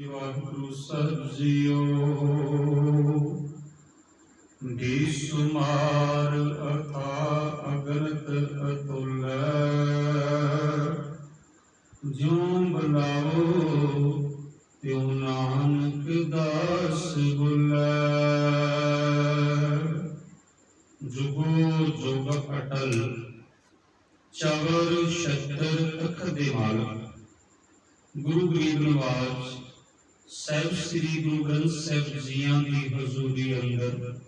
ਵਾਹਿਗੁਰੂ ਸਾਹਿਬ JIO. ਬੇਸ਼ੁਮਾਰ ਅਥਾਹ ਅਗਨਤ ਅਤੁੱਲ, ਜਿਉ ਬੁਲਾਓ ਤਿਉ ਨਾਨਕ ਦਾਸ ਬੁਲੈ। ਜੁਗੋ ਜੁਗ ਅਟਲ ਚਵਰ ਛਤਰ ਤਖ ਦੇ ਮਾਲਕ ਗੁਰੂ ਗਰੀਬ ਨਿਵਾਜ ਸਾਹਿਬ ਸ੍ਰੀ ਗੁਰੂ ਗ੍ਰੰਥ ਸਾਹਿਬ ਜੀਆਂ ਦੀ ਹਜ਼ੂਰੀ ਅੰਦਰ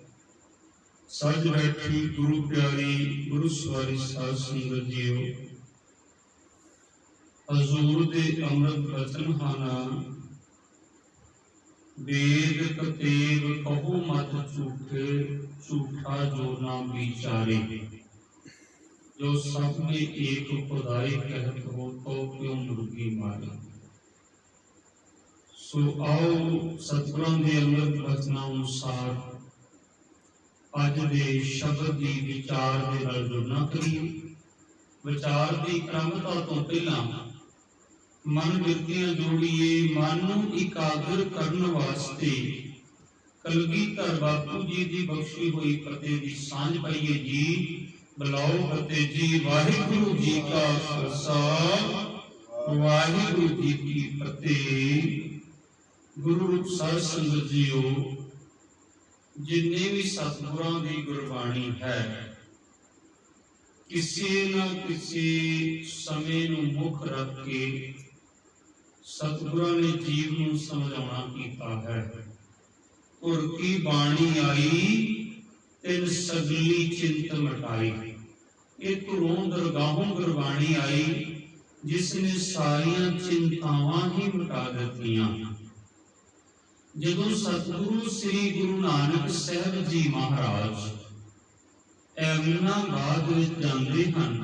ਸਜ ਬੈਠੀ ਗੁਰੂ ਪਿਆਰੀ ਗੁਰੂ ਸਵਾਰੀ ਸਾਧ ਸੰਗਤ ਜੀਓ। ਹਜ਼ੂਰ ਦੇ ਅੰਮ੍ਰਿਤ ਬਚਨ ਹਨ, वेद कतेब कहो मत झूठे, झूठा जो ना विचारे। जो सब में एक खुदाई कहत हो तो क्यों मुर्गी मारे। सो आओ सतगुरां दे अमृत बचनां अनुसार अज दे शब्द दी विचार दे नाल जुड़ना करिए। विचार दी क्रमता तो पहला मन बिरतियां जोड़िए। मन नूं इकागर करन वास्ते कलगीधर बापू जी दी बख्शी हुई फतेह दी सांझ पाइए जी। बुलाओ फतेह जी। वाहिगुरू जी का खालसा वाहिगुरू जी की फतेह। गुरु रूप साध संगत जीओ, जिन्ने भी सतगुरां दी गुरबाणी है किसी न किसी समय नूं मुख रख के सतगुरां ने जीव नूं समझाउणा कीता है। गुर की बाणी आई तिन सगली चिंत मिटाई। ये धुरों दरगाहों गुरबाणी आई जिसने सारियां चिंतावां ही मिटा दित्तियां। जदों सतगुरु श्री गुरु नानक साहब जी महाराज एमनाबाद विच जांदे हन,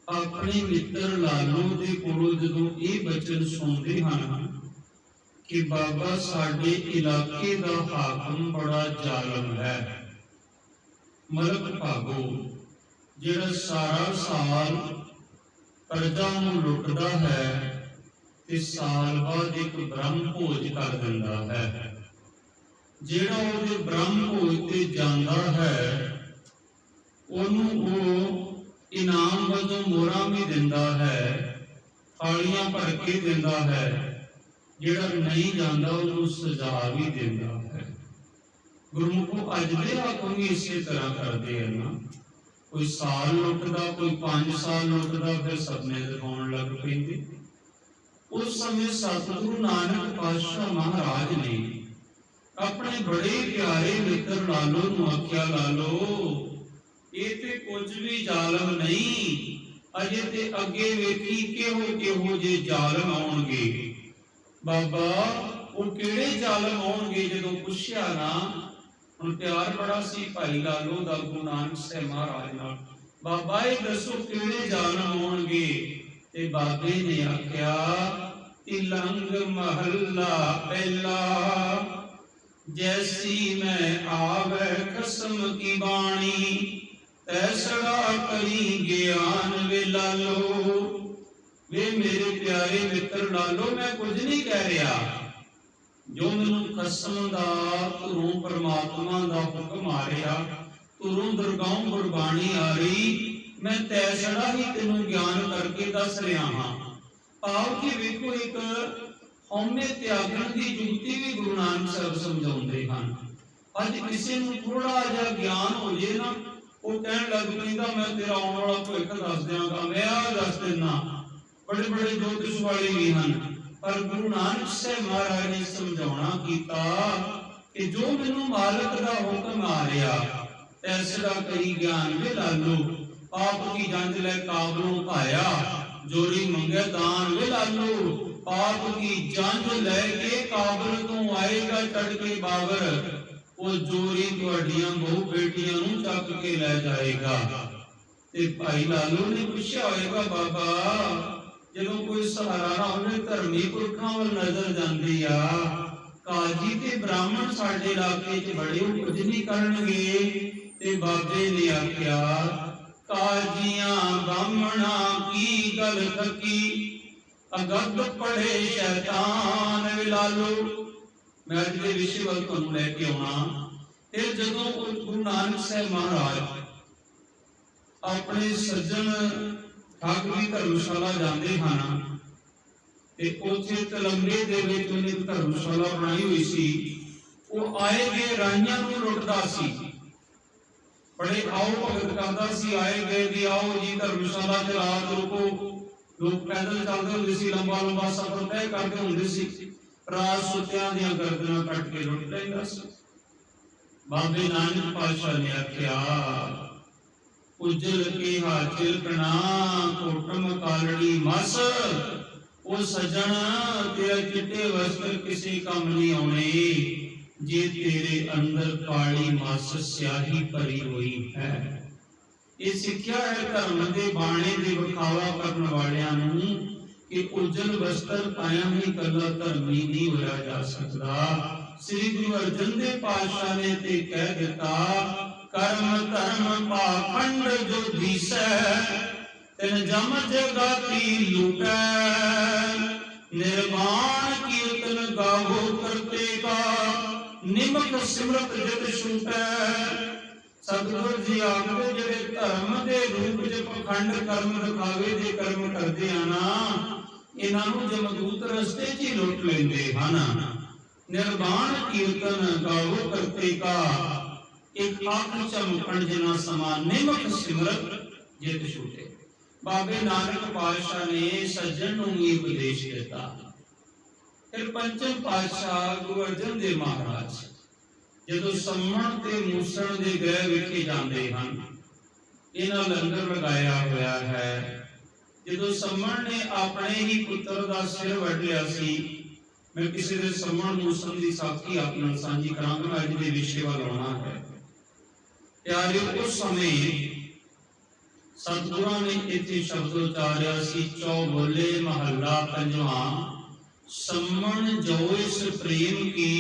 अपने मित्र लालो दे कोलों जदों ये बचन सुनते हैं कि बाबा साडे इलाके दा हाकम बड़ा जालम है, मलक भागो जिहड़ा सारा साल प्रजा नूं लुटदा है ते साल बाद एक ब्रह्म भोज कर दिंदा है। जिहड़ा उहदे ब्रह्म भोज ते जांदा है ओनूं ओ इनाम वजों मोहरा भी दिंदा है, थालियां भर के दिंदा है। जिहड़ा नहीं जांदा उहनूं सजा भी दिंदा है। गुरमुखो अज दे हाकम भी इसे तरह करते हैं ना। कोई साल लुटदा, कोई 5 साल लुटदा, फिर सपने दिखाउण लग पैंदे। उस समय सतगुरु नानक पातशाह महाराज ने अपने बड़े प्यारे मित्र लालो नूं आख्या, लालो ये ते कुछ भी जालम नहीं, अजे ते अगे वेखी किहो जे जालम आउणगे। बाबा वो किहड़े जालम आउणगे। जदों पुछया ना, हुण प्यार बड़ा सी भाई लालो दा गुरु नानक साहब महाराज नाल, बाबा ये दसो किहड़े जालम आउणगे। ते बाबे ने आख्या तिलंग महला पहला, जैसी मैं आवे कसम की बाणी, तैसड़ा करी ज्ञान वे लालो। वे मेरे प्यारे मित्र लालो, मैं कुछ नहीं कह रहा। जो मैनूं कसम दा धुरों परमात्मा दा हुक्म आ रहा, धुरों दरगाहों गुरबाणी आ रही, मैं तैसड़ा ही तेनों ज्ञान करके दस रहा हाँ। भाव कि वेखो एक हौमे त्यागण की जुगती भी गुरु नानक साहब समझाउंदे हन। अज किसी नूं थोड़ा जिहा ज्ञान हो जाए ना, वो कहण लग पैंदा मैं तेरा आने वाला भविख दस दियांगा, मैं आ दस देना। बड़े बड़े ज्योतिष वाले भी हैं, पर गुरु नानक साहब महाराज ने समझाउणा कीता कि जो मैनूं मालक दा हुक्म आ रहा, तैसड़ा करी ज्ञान वे लालो। आप की जंज लै काबलों भाया, जोरी मंगे दान वे लालो। आप की जंज लैके काबल तो आएगा चढ़ के बाबर, वो जोरी तुहाडियां बहु बेटियां नूं चक के लै जाएगा। ते भाई लालो ने पुछया होएगा, बाबा जदों कोई सहारा ना होवे धर्मी पुरखां वल नजर जांदी आ, काजी ते ब्राह्मण साडे इलाके च बड़े कुछ नहीं करनगे। ते बाबे ने आख्या काजियां ब्राह्मणां की गल थकी, अगद पढ़े शैतान लालो। मैं अज के विषय वाल तुहानूं लैके आउणा। फिर जदों गुरु नानक साहब महाराज अपने सज्जन ठग भी धर्मशाला जाते हैं, उत्थे तलंगे दे विच उन्हें एक धर्मशाला बनाई हुई सी। वो आए गए राहियां नूं लुटदा सी, बड़े आओ भगत करदा सी। आए गए भी आओ जी धर्मशाला च रात रुको। लोग पैदल चलते होंदे सी, लंबा लंबा सफर तय करते होंदे सी। रात सुत्तियां दियां गर्दनां कट के लुट लैंदा सी। बाबे नानक पातशाह ने आख्या, उजल के हाचिल कना कोटम कालड़ी मस। ओ सजन तेरा चिट्टे वस्त्र किसी काम नहीं आने, जे तेरे अंदर काली मस स्याही भरी हुई है। ये सिक्ख्या है धर्म के बाणे दे विखावा करन वालियां नूं कि उजल वस्त्र पाया ही कला धर्मी नहीं होया जा सकता। श्री गुरु अर्जन देव पातशाह ने ते कह दिता, कर्म धर्म पाखंड जो दीसै, तिन जम जगाती लूटै। निर्वाण कीर्तन गावो करते का, निमक सिमरत जग छूटै। सतगुरु जी आखदे जिहड़े धर्म के रूप च पखंड कर्म दिखावे दे कर्म करते हैं ना, इन्हां नूं जमदूत रस्ते च ही लुट लैंदे हन। निर्वाण कीर्तन गावो करते का, एक आख चमकण जिना समान, निमक सिमरत जित छूटे। बाबे नानक पातशाह ने सज्जन नूं भी उपदेश दिता। फिर पंचम पातशाह गुरु अर्जन देव महाराज जदों सम्मण ते मूसण दे गृह विखे जाते हैं, इन्हां लंगर लगाया होया है। जदों सम्मण ने अपने ही पुत्र का सिर वढ लिया सी, मैं किसी दे सम्मण मूसण की साखी अपना सांझी करांगा। अज दे विषय वाल आउणा है। प्यारे उस समय सतगुरां ने इत्थे शब्द उचारिया सी, चौबोले महला पंजवा। सम्मण जो इस प्रेम की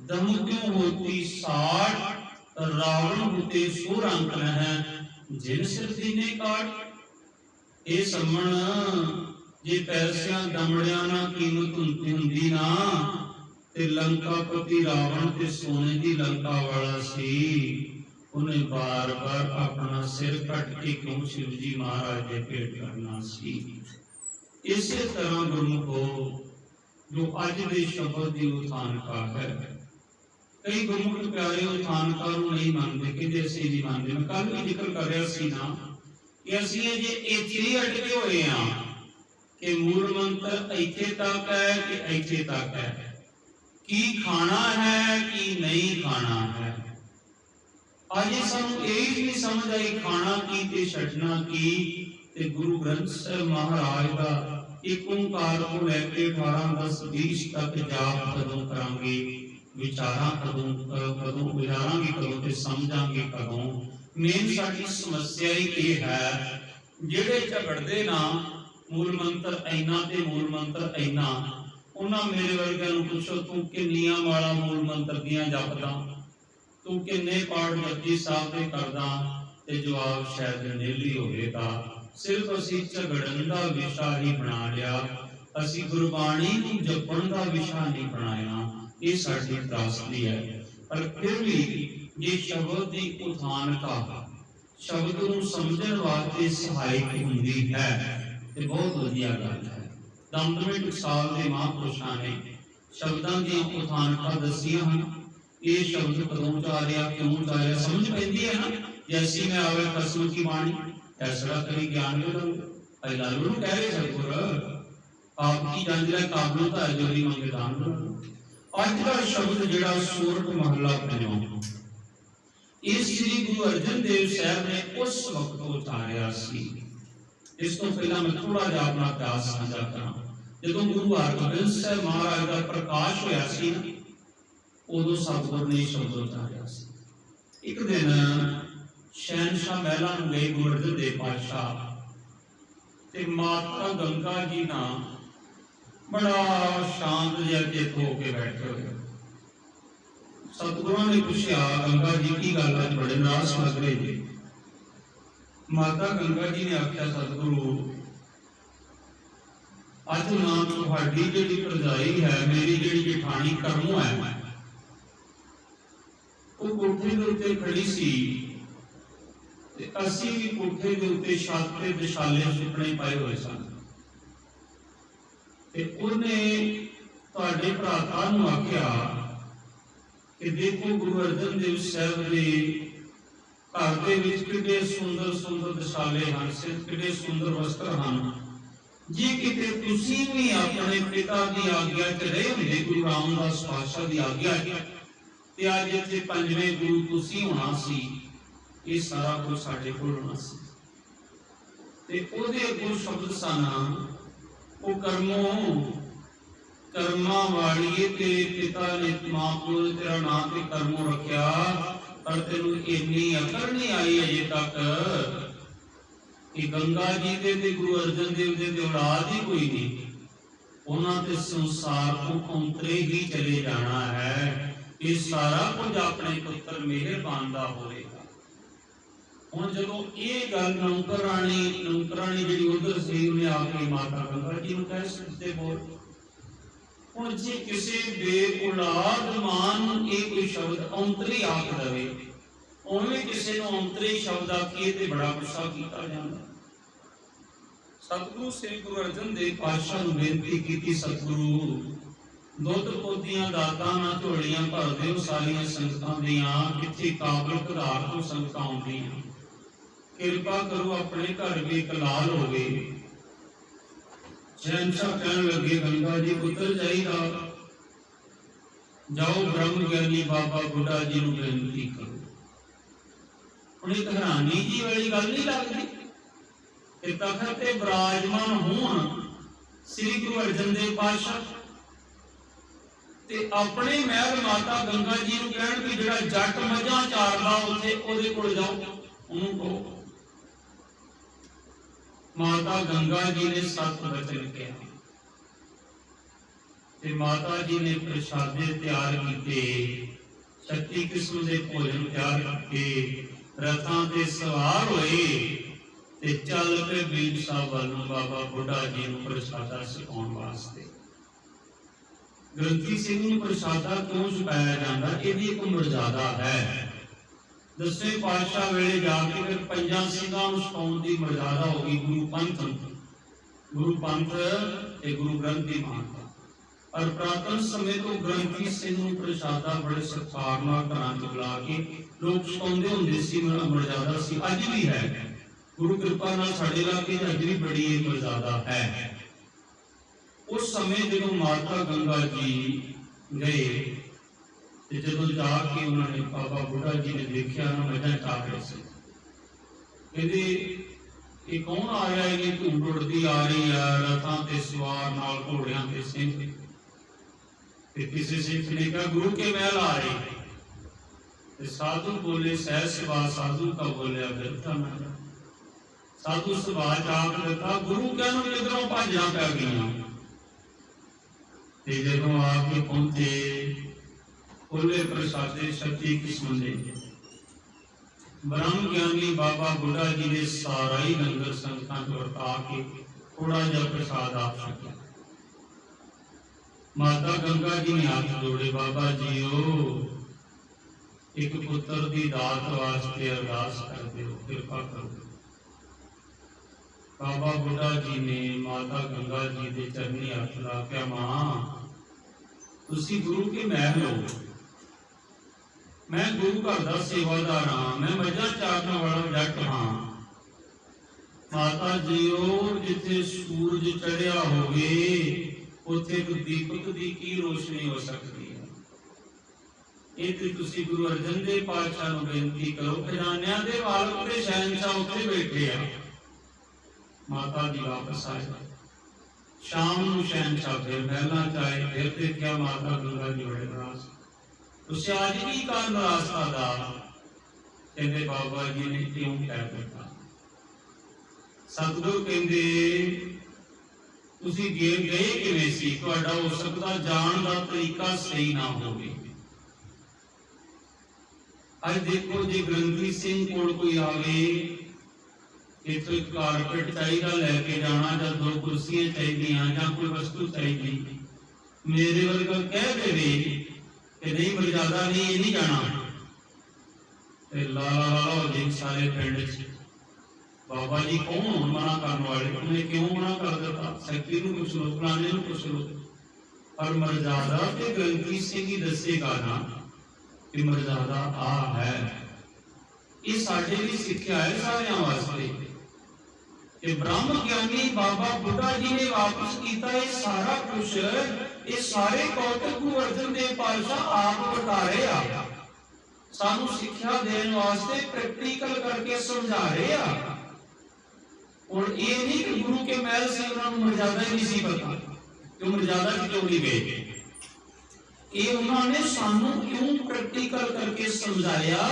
दम क्यों होती साठ, रावण होते सो रंक है जिन सिर दीने काट। ए सम्मण जे पैसियां दमड़ियां ना कीमत हुंदी ना, ते लंकापति रावण ते सोने दी लंका वाला सी, उन्हें बार बार अपना सिर कट के क्यों शिव जी महाराज के भेंट करना सी। इसी तरह गुरमुखो जो अज दे शब्द की उठानका है, कई गुरमुख प्यारे उठानका नहीं मानते कि असीं नहीं मानते। मैं कल भी जिक्र कर रहा सी ना कि असीं जे इत्थे ही अटके होए हां कि मूल मंत्र इत्थे तक है कि इत्थे तक है, की खाना है कि नहीं खाना है। आज सानू यही नहीं समझ आई खाना की ते छड्डना की। ते गुरु ग्रंथ साहिब महाराज का एक ओंकार को लैके 18 10 20 तक जाप कदों करांगे, विचारां कदों गुजारांगे कदों ते समझांगे कदों। मेन साडी समस्या ही ये है, जिहड़े झगड़दे ना मूल मंत्र इन्ना ते मूल मंत्र इन्ना, उन्हां मेरे वर्गिਆਂ ਨੂੰ पुछो तू किन्नियां माला मूल मंत्र दियां जपदा, तू किन्ने पाठ जपजी साहब दे करदा, ते जवाब शायद नीली होवेगा। सिर्फ असीं झगड़न दा विषा ही बना लिया, असीं गुरबाणी नूं जपण दा विषा नहीं बनाया। ये साडी त्रासदी है। पर फिर भी ये शब्द की उठानका शब्द नूं समझण वास्ते सहायक हुंदी है ते बहुत वधिया गल है। दमदमे टकसाल दे महापुरुषां ने शब्दां दी उठानका दसियां हन। ये शब्द कदों उचारिया, क्यों उचारिया, समझ पैंदी है ना। जैसी में आवे कसम की बाणी, ऐसा करी ज्ञान दे दो। लालू कह रहे सतगुर, आपकी जंजरा काबलों का जोरी मंगे दान दो। अज का शब्द जिहड़ा सोरठ महला पंजवां, इस श्री गुरु अर्जन देव साहब ने उस वक्त उतारिया सी। इस तो पहला मैं थोड़ा जिहा अपना इतिहास साझा करा। जदों गुरु हरगोबिंद साहब महाराज का प्रकाश होया सी ना, उदों सतगुर ने शब्द उतारिया सी। एक दिन शहनशाह महला नूं गए गुरु अर्जन देव पातशाह, ते माता गंगा जी ना बड़ा शांत जिहा चित होके बैठे हुए। सतगुरां ने पूछा, गंगा जी की गल अज बड़े नाराज लग रहे जी। माता गंगा जी ने आख्या, सतगुरु अज ना तुहाडी जिहड़ी भरजाई है, मेरी जिहड़ी जेठानी करमो है, वो कोठे दे उत्ते खड़ी सी ते असीं भी कोठे दे उत्ते छत ते विछाले सुपने पाए हुए सन ते उहने तुहाडे भराता नूं आखिया कि देखो गुरु अर्जन देव साहब दे घर दे विच किड्डे सुंदर सुंदर विछाले हन, सिर किड्डे सुंदर वस्त्र हन, जे किते तुसीं भी अपने पिता की आग्या च रहे हुंदे, गुरु रामदास पातशाह की आग्या ते अज इत्थे पंजवें गुरु तुसीं होना सी, ये सारा कुछ साडे कोल होना सी। ते ओहदे अगों शब्द सन, ओ कर्मा वालिए तेरे पिता ने मां प्यो ने तेरा नाम ते कर्मों रखिया, पर तेनू इन्नी अकल नहीं आई अजे तक कि गंगा जी दे ते गुरु अर्जन देव दे औलाद ही कोई नहीं, उन्हां ते संसार को औंतरे ही चले जाना है, ये सारा कुछ अपने पुत्र मेहरबान दा होएगा। हुण जदों ये गल नौकरानी जिहड़ी उधर सी उन्हें आके माता गंगा जी नूं कह सकते बोल, हुण जे किसी बेऔलाद मां नूं ये कोई शब्द औंतरी आख दवे, उन्हें किसी नूं औंतरी शब्द आखीए ते बड़ा गुस्सा कीता जांदा। सतगुरु श्री गुरु अर्जन देव पातशाह नूं बेनती कीती, सतगुरु दुध पोतियां दातां ना झोलियां भर दिओ सारियां संगतां दियां, किथे काबल घरार तो संगतां आउंदियां, किरपा करो अपने घर भी एक लाल होवे। शहनशाह कहन लगे, गंगा जी पुत्र जाईदा, जाओ ब्रह्म ज्ञानी बाबा बुढ़ा जी नूं बेनती करो। हुण इक हैरानी जी वाली गल नहीं लगदी कि तखत ते विराजमान होण श्री गुरु अर्जन देव पातशाह ते अपने महल माता गंगा जी नूं कहण भी जिहड़ा जट मझां चारदा उत्थे ओहदे कोल जाओ, ओहनूं कहो। माता गंगा जी ने सत वचन कहा ते माता जी ने प्रसादे तैयार किए, 36 किस्म के भोजन तैयार करके रथां ते सवार होए ते चल पे बीड़ साहब वालों बाबा बुढ़ा जी नूं प्रसादा छकाउण वास्ते। ग्रंथी सिंह नूं प्रसादा क्यों छकाया जांदा, इहदी एक मर्यादा है। 10वें पातशाह वेले जाके फिर पंजां सिंघां नूं छकाउण दी मर्यादा हो गई गुरु पंथ ते गुरु ग्रंथी मानता। और पुरातन समय तो ग्रंथी सिंह नूं प्रसादा बड़े सत्कार नाल घरां च बुला के लोग छकाउंदे हुंदे सी, मर्यादा सी, अज भी है। गुरु कृपा नाल साडे इलाके अज भी बड़ी मर्यादा है। उस समय जदों माता गंगा जी गए ते जदों जाके उन्होंने बाबा बुढ़ा जी ने देखा ना मझां चाह रहे थे, कहते ये कौन आ रहा है, ये धूड़ उड़ती आ रही है, रथां ते सवार नाल घोड़ियां ते सिंह। किसी सिख ने कहा गुरु के महल आ रहे, साधु बोले सह सभा साधु का बोलिया व्यर्थ न। साधु सभा चाक देता गुरु कहनों किधरों भाजा पै गई। जदों आके पहुंचे खुले प्रसादे 36 किस्म के, ब्रह्म ज्ञानी बाबा बुढ़ा जी ने सारा ही लंगर संगतां च वरता के थोड़ा जा प्रसाद आप छकिया। माता गंगा जी ने हाथ जोड़े, बाबा जीओ एक पुत्र की दात वास्ते अरदास कर दो, कृपा करो। बाबा बुढ़ा जी ने माता गंगा जी के चरनी हथ ला के, मां तुसी गुरु के महल हो, मैं गुरु घर का सेवादार हाँ, मैं मझां चारन वाला जट हाँ। माता जीओ जिथे सूरज चढ़िया होवे उत्थे दीपक की की रोशनी हो सकती है। ये तुसी गुरु अर्जन देव पातशाह नूं बेनती करो, खजानियां दे मालक ते शहनशाह उत्थे बैठे आ। माता जी वापस आए, शाम नूं शहनशाह फिर महलां च आए, फिर देखिया माता गंगा जी बड़े नाराज। तुसीं आज की कारण रास्ता दा? कहंदे बाबा जी ने क्यों कह दिता। सतगुरु कहंदे तुसीं गए किवें सी, तुहाडा हो सकदा जाण दा तरीका सही ना होवे। अज देखो जे ग्रंथी सिंह कोल कोई आवे इथों एक कारपेट चाहिए लैके जाना, या दो कुर्सियां चाहिए, या कोई वस्तु चाहिए, मेरे वर्गा कह दे कि नहीं मर्यादा नहीं, ये नहीं जाना, ला ला ला हो जाए सारे पिंड च। बाबा जी कौन हो मना करने वाले, उन्हें क्यों मना कर दिता? सैकटरी को पूछ लो, फलाने को पूछ लो। पर मर्यादा ते ग्रंथी सिंह ही दसेगा ना कि मर्यादा आ है। ये साडे लिए सिक्ख्या है सारियां वास्ते कि ब्रह्म ज्ञानी बाबा बुढ़ा जी ने वापस किया ये सारा कुछ, ये सारे कौतक गुरु अर्जन देव पातशाह आप बता रहे आ, सानू सिक्ख्या देने वास्ते प्रैक्टिकल करके समझा रहे आ। और ये नहीं कि गुरु के महल से उन्होंने मर्यादा ही नहीं सी पता, क्यों मर्यादा क्यों नहीं गए, ये उन्होंने सानू क्यों प्रैक्टिकल करके समझाया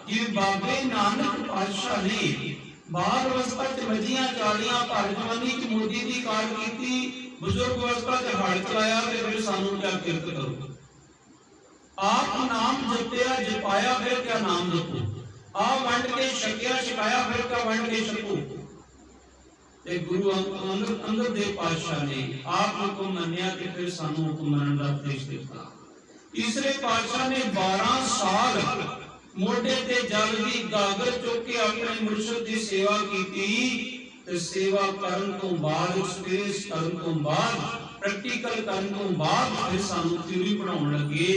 कि बाबे नानक पातशाह ने बाल अवस्था च मजियां चालियां भर जवानी च मोदी की कार की, बुजुर्ग अवस्था च हड़ चलाया, ते फिर सानू क्या किरत करो? आप नाम जपया जपाया, फिर क्या नाम जपो? आप वंड के छकिया छकाया, फिर क्या वंड के छको? ते गुरु अंगद देव पातशाह ने आप हुक्म मन्निया कि फिर सानू हुक्म मनन दा उपदेश दिता। तीसरे पातशाह ने 12 साल मोढे ते जल दी गागर चुक के अपने मुर्शिद की सेवा की, ते सेवा करन तो बाद एक्सपीरियंस करन तो बाद प्रैक्टिकल करन तो बाद फिर सानू थ्योरी पढ़ाउण लगे।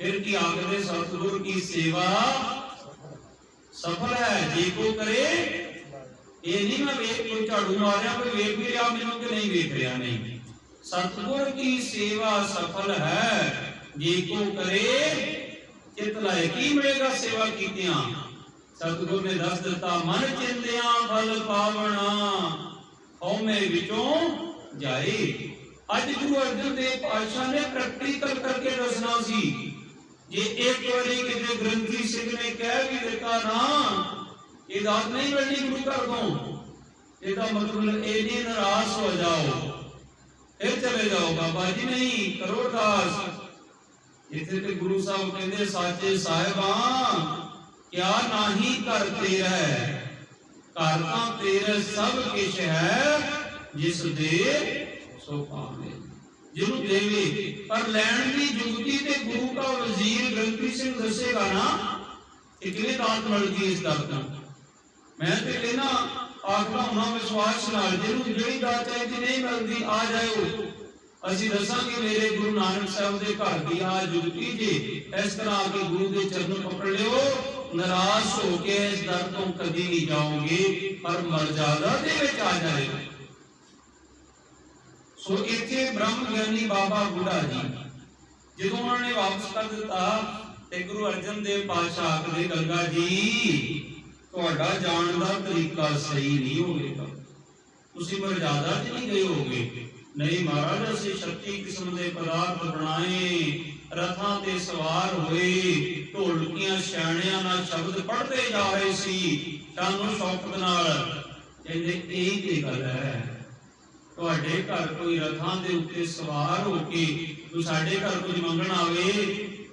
फिर की आखदे सतगुर की सेवा सफल है जे को करे। ये नहीं मैं वेख कोई झाड़ू मारिया कोई वेख भी रहा मैनू कि नहीं वेख रहा, नहीं, सतगुर की सेवा सफल है जे को करे। चित लाए की मिलेगा सेवा कीतियां, सतगुर ने दस दिता मन चिंदियां फल पावना, हौमे विचों जाए। अज गुरु अर्जन देव पातशाह ने प्रैक्टिकल करके दसना सी। जे एक बारी किसी ग्रंथी सिंह ने कह भी दिता ना ये दात नहीं मिलनी गुरु कर दो, इसका मतलब ये नहीं नाराज हो जाओ फिर चले जाओ, बाबा जी नहीं करो अरदास। इथे ते गुरु साहब कहते साचे साहिबा क्या नाही कर तेरा, घर तां तेरे सब किश है, जिस दे सो पावे, जिन्हों देवे। पर लैण की जुगती ते गुरु का वजीर ग्रंथी सिंह दसेगा ना कि किवें दात मिलदी इस दर तो। मैं ते कहना आखदा हुणा विश्वास नाल जिन्हों जिहड़ी दात चाहिदी नहीं मिलदी आ जाओ, ਅਸੀਂ दसांगे मेरे गुरु नानक साहब के घर की आ जुगती जी। इस तरह आके गुरु के चरण पकड़ लियो, नाराज होके इस दर तो कभी नहीं जाओगे, पर मर्यादा दे विच आ जाएगा। सो इत्थे ब्रह्म ज्ञानी बाबा बुढ़ा जी जदों उन्होंने वापस कर दिता ते गुरु अर्जन देव पातशाह आखदे गंगा जी तुहाडा जाण दा तरीका सही नहीं होवेगा, तुसीं मर्यादा च नहीं गए होगे। नहीं महाराज असी 36 किस्म के पदार्थ बनाए, रथां ते सवार होए, ढोलकियां छाणियां नाल शब्द पढ़ते जा रहे सी सानू शौकत नाल। कहंदे यही ते गल है, तुहाडे घर कोई रथां दे उत्ते सवार हो के तू साडे घर कुछ मंगण आवे,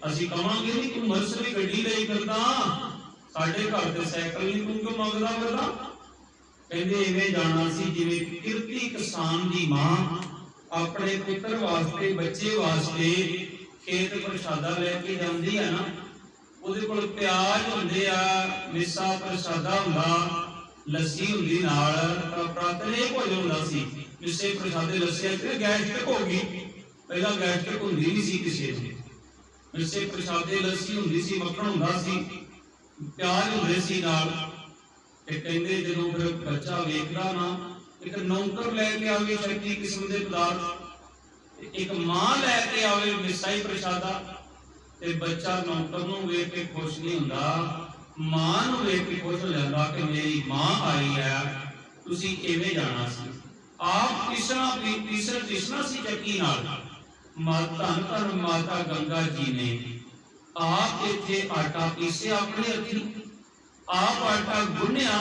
असी कहांगे नहीं तू मर्सरी गड्डी लई फिरदा, साडे घर ते साइकिल नहीं तू क्यों मंगदा फिरदा। कहंदे इवें जाना सी जिवें किरती किसान दी मां अपने पुत्र वास्ते बच्चे वास्ते खेत प्रसादा लेके जाती है ना, उहदे कोल प्याज हुंदे आ, मिसा प्रसादा हुंदा, लस्सी हुंदी नाल, प्रातने भोजन हुंदा सी। मिसे प्रसादे लस्सी च गैस्ट्रिक हो गई, पहला गैस्ट्रिक हुंदी नहीं सी किसी नूं, मिसे प्रसादे लस्सी हुंदी सी, मक्खण हुंदा सी, प्याज हुंदे सी नाल। ते कहंदे जदों फिर बच्चा वेखदा ना एक नौकर लैके आवे 36 किस्म के पदार्थ, एक मां लैके आवे मिसाई प्रसादा, ते बच्चा नौकर नूं वेख के खुश नहीं हुंदा, मां नूं वेख के खुश हो जांदा कि मेरी मां आई है। तुसीं इवें जाना सी, आप तीसरा सी चक्की नाल। धन धन माता गंगा जी ने आप इत्थे आटा पीसिया अपने हथी, आप आटा गुन्निया,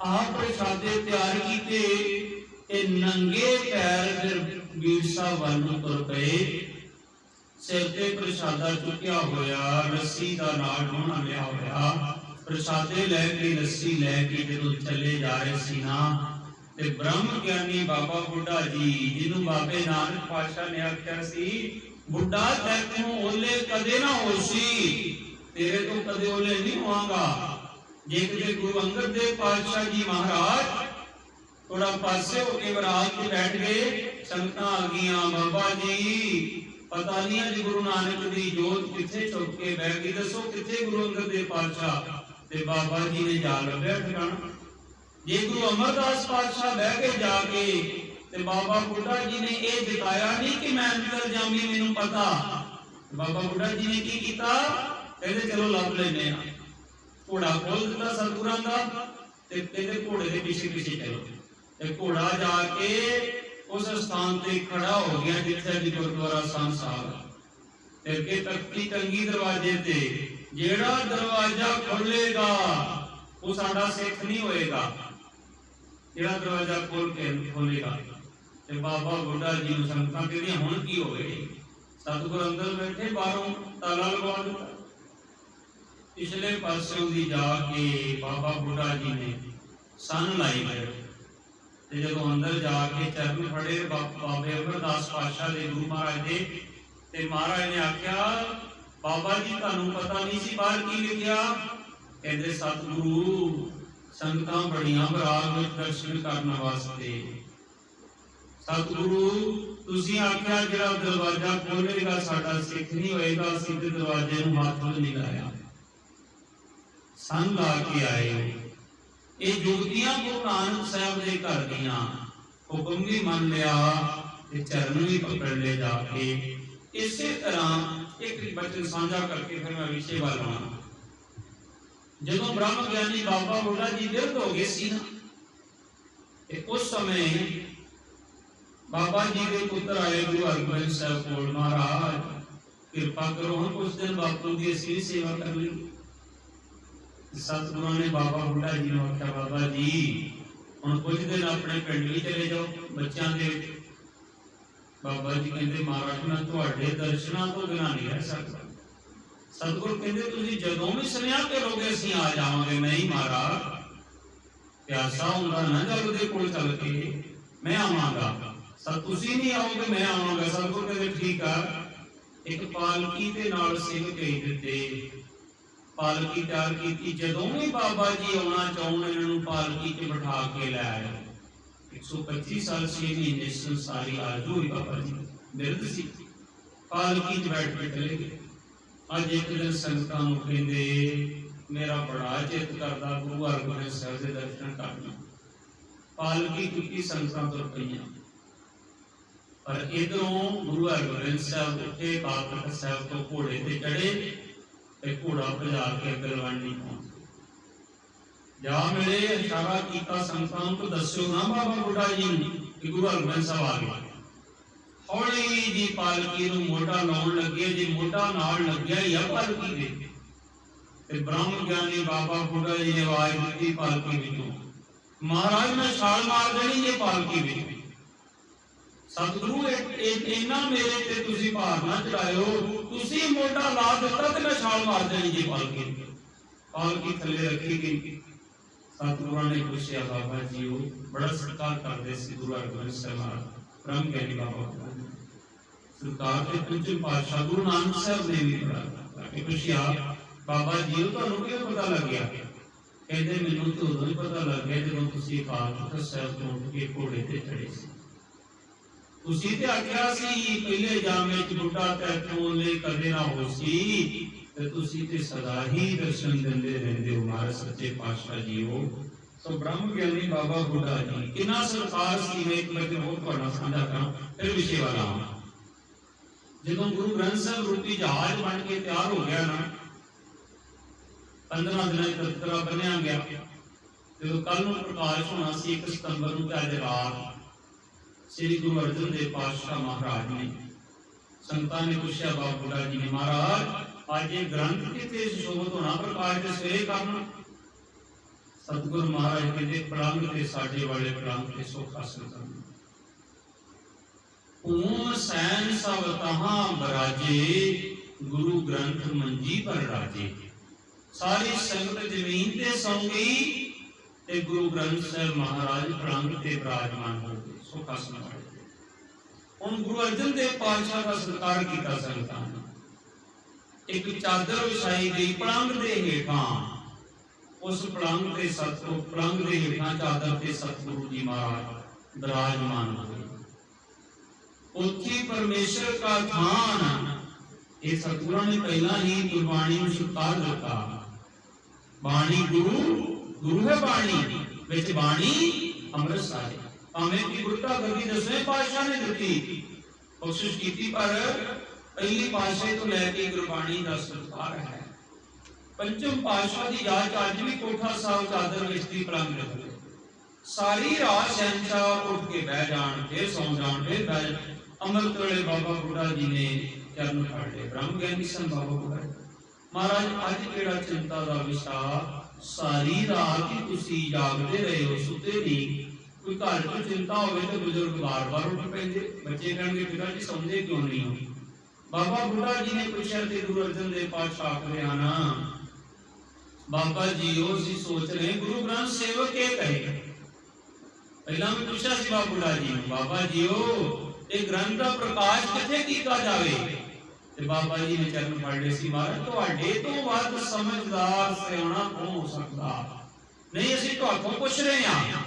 आप प्रसादे तैयार किए, नंगे पैर फिर बीर साहब वाल नूं तुर पए। सिर ते प्रसादा चुकिया होया, रस्सी दा नाल ढोणा लिया होया, प्रसादे लैके लस्सी लैके जो चले जा रहे सी ना, ते ब्रह्म ज्ञानी बाबा बुढ़ा जी जिन्हों बाबे नानक पातशाह ने आख्या सी, बुढ़ा तैथों ओले कदे ना होसी, तेरे तो कदे ओले नहीं होगा। जे किते गुरु अंगद देव पातशाह जी महाराज थोड़ा पासे होके विराज के बैठ गए, संगतां आ गईयां, बाबा जी पता नहीं अज गुरु नानक दी जोत किथे छुप के बह गई, दसो किथे गुरु अंगद देव पातशाह। ते बाबा जी ने जा लभ्या ठिकाना। जे गुरु अमरदास पातशाह बह के जाके ते बाबा बुढ़ा जी ने यह जताया नहीं कि मैं अंदर जामी मैनू पता। बाबा बुढ़ा जी ने की किया, कहते चलो लभ लेने, घोड़ा खोल दिता सतगुरां दा, ते कहते घोड़े के पीछे पीछे चलो। ते घोड़ा जाके उस स्थान ते खड़ा हो गया जिथे अज गुरुद्वारा संत साहब। ते अगे तख्ती टंगी दरवाजे ते, जेड़ा दरवाजा खोलेगा वो साडा सिख नहीं होएगा, जेड़ा दरवाजा खोल के खोलेगा। ते बाबा बुढ़ा जी नूं संगतां कहदियां हुण की होवे, सतगुर अंदर बैठे बाहरों ताला लगा दिता। पिछले पासों दी जाके बाबा बुढ़ा जी ने सन लाई गए, जदों अंदर जाके चरण फड़े बाबे अमरदास पातशाह दे गुरु महाराज दे, ते महाराज ने आख्या, बाबा जी तुहानूं पता नहीं सी बाहर की लिखिया? कहते सतगुरु संगतां बड़ियां बराग विच दर्शन करने वास्ते। सतगुरु तुसीं आख्या जिहड़ा दरवाजा खोलेगा साडा सिख नहीं होएगा, असीं ते दरवाजे नूं हत्थ नहीं लाया, सन ला के आए हो। ये जुगतियां गुरु नानक साहब दे घर दियां, हुक्म भी मन लिया ते चरण भी पकड़ ले जाके। इसे तरह एक बचन साझा करके फिर मैं विषय वाल आना। जदों ब्रह्म ज्ञानी बाबा बुढ़ा जी बिरध हो गए सी ना, ते उस समय बाबा जी के पुत्र आए गुरु हरगोबिंद साहब कोल, महाराज कृपा करो हम कुछ दिन बापू की असीं सेवा कर ली। सतगुरु ने बाबा बुढ़ा जी ने आख्या, बाबा जी हुण कुछ दिन अपने पिंड भी चले जाओ बच्चों के। बाबा जी कहते महाराज मैं तुहाडे दर्शनां तो बिना नहीं रह सकता। सतगुरु कहते तुसीं जदों भी सुनिया करोगे असीं आ जावांगे। नहीं महाराज प्यासा हुंदा ना जग दे कोल चल के मैं आवांगा, तुसीं नहीं आओगे मैं आवांगा। सतगुरु कहते ठीक आ। एक पालकी दे नाल सिंह भेज दिते, पालकी तैयार की। जदों भी बाबा जी आना चाहन इन्हों पालकी च बिठा के लै आए। 125 साल 6 महीने संसारी आजू हुई बाबा जी बिरध सी, पालकी च बैठ के चले गए। अज एक दिन संगतां नूं कहंदे मेरा बड़ा चित करदा गुरु हरगोबिंद साहब दे दर्शन करना। पालकी चुकी संगतां तुर पईयां, पर इधरों गुरु हरगोबिंद साहब उठे, अकाल तख्त साहब तो घोड़े ते चढ़े ते घोड़ा भजा के गलवानी पहुंच जा मिले। इशारा किया संगतां को दस्यो ना बाबा बुढ़ा जी कि गुरु हरगोबिंद साहब आ गए। हौली जी पालकी नूं मोटा लाउण लगे, जे मोटा नाल लग्या ही आ पालकी दे ते ब्रह्म ज्ञानी बाबा बुढ़ा जी ने आवाज दी पालकी विचों, महाराज मैं छाल मार देनी जे पालकी विच। सतगुरु इन्ना मेरे ते तुसीं भार ना चढ़ायो, तुसीं मोटा ला दिता ते मैं छाल मार देनी जे पालकी। पालकी थले रखी गई। सतगुरु ने पूछा बाबा जी वो बड़ा सत्कार करते सी गुरु हरगोबिंद साहब ब्रह्म ज्ञानी बाबा सरकार के पंचम पातशाह गुरु नानक साहब ने भी बड़ा पूछा बाबा जी तुहानूं किवें पता लग गया? कहते मैनूं तो उदों ही पता लग गया जदों तुसीं अकाल तख्त साहब तो उठ के घोड़े ते चढ़े सी। तुसीं ते आख्या सी पहले जामे च बुढ़ा तैथों ले कदे ना होसी, ते तुसीं ते सदा ही दर्शन दिंदे रहंदे हो महाराज सच्चे पातशाह जी हो। तो ब्रह्म ज्ञानी बाबा बुढ़ा जी कितना सरकार सी। मैं एक बार होर तुहाडा साझा करां फिर विषय वाला आवां। जदों गुरु ग्रंथ साहब रूपी जहाज बन के तैयार हो गया ना, 15 दिन तत्तरा बनिया गया। जदों कल नूं प्रकाश होना सी 1 सितंबर नूं अज रात श्री गुरु अर्जन देव पातशाह महाराज ने संगतां ने पूछा बाबा बुढ़ा जी ने, महाराज आज ये ग्रंथ कितने सुशोभित होना प्रकाश के सवेरे करना? सतगुरु महाराज कहते पलंग ते साडे वाले पलंग ते सुख हासिल करना। ओम सैन सब तहां बराजे, गुरु ग्रंथ मंजी पर राजे। सारी संगत जमीन ते सौ गई ते गुरु ग्रंथ साहिब महाराज पलंग ते विराजमान हो गए सुख आसन वाले। हुण गुरु अर्जन देव पातशाह का सत्कार किया संगतां ने, एक चादर विछाई गई पलंग दे हेठां, उस पलंग ते सतगुरु पलंग दे हेठां चादर ते सतगुरु जी महाराज विराजमान हुए। उत्थे परमेश्वर का धान, ये सतगुरां ने पहला ही गुरबाणी में स्वीकार दिता। बाणी गुरु, गुरु है बाणी, विच बाणी अमृत सारे। भावें की गुरता गद्दी 10वें पातशाह ने दी कोशिश की, पर पहली पातशाह तो लैके गुरबाणी का सत्कार है। पंचम पातशाह की याद अज भी कोठा साहब चादर विचती पलंग रखते, सारी रात शहनशाह उठ के बह जान, फिर सौ जान, फिर बह जान। अमृत वेले बाबा बुढ़ा जी ने चरण फड़ लिया, ब्रह्म ज्ञानी सन बाबा बुढ़ा महाराज। अज केड़ा चिंता का विषा, सारी रात ही तुसी जागते रहे हो, सुते नहीं। कोई घर को चिंता होवे तो बुजुर्ग बार बार उठ पेंदे, बच्चे कहणगे पिता जी सौंदे क्यों नहीं हो। बाबा बुढ़ा जी ने पूछा ते गुरु अर्जन देव पातशाह आखदे आना, बाबा जी सी सोच रहे गुरु ग्रंथ सेवक के कहे। पहला मैं पूछा सी बाबा बुढ़ा जी, बाबा जी ये ग्रंथ का प्रकाश किथे कीता जावे। ते बाबा जी ने चरण फड़ लए सी, महाराज तुहाडे तो वध समझदार सियाणा कौन हो सकदा, नहीं असीं तुहाडों पुछ रहे हां।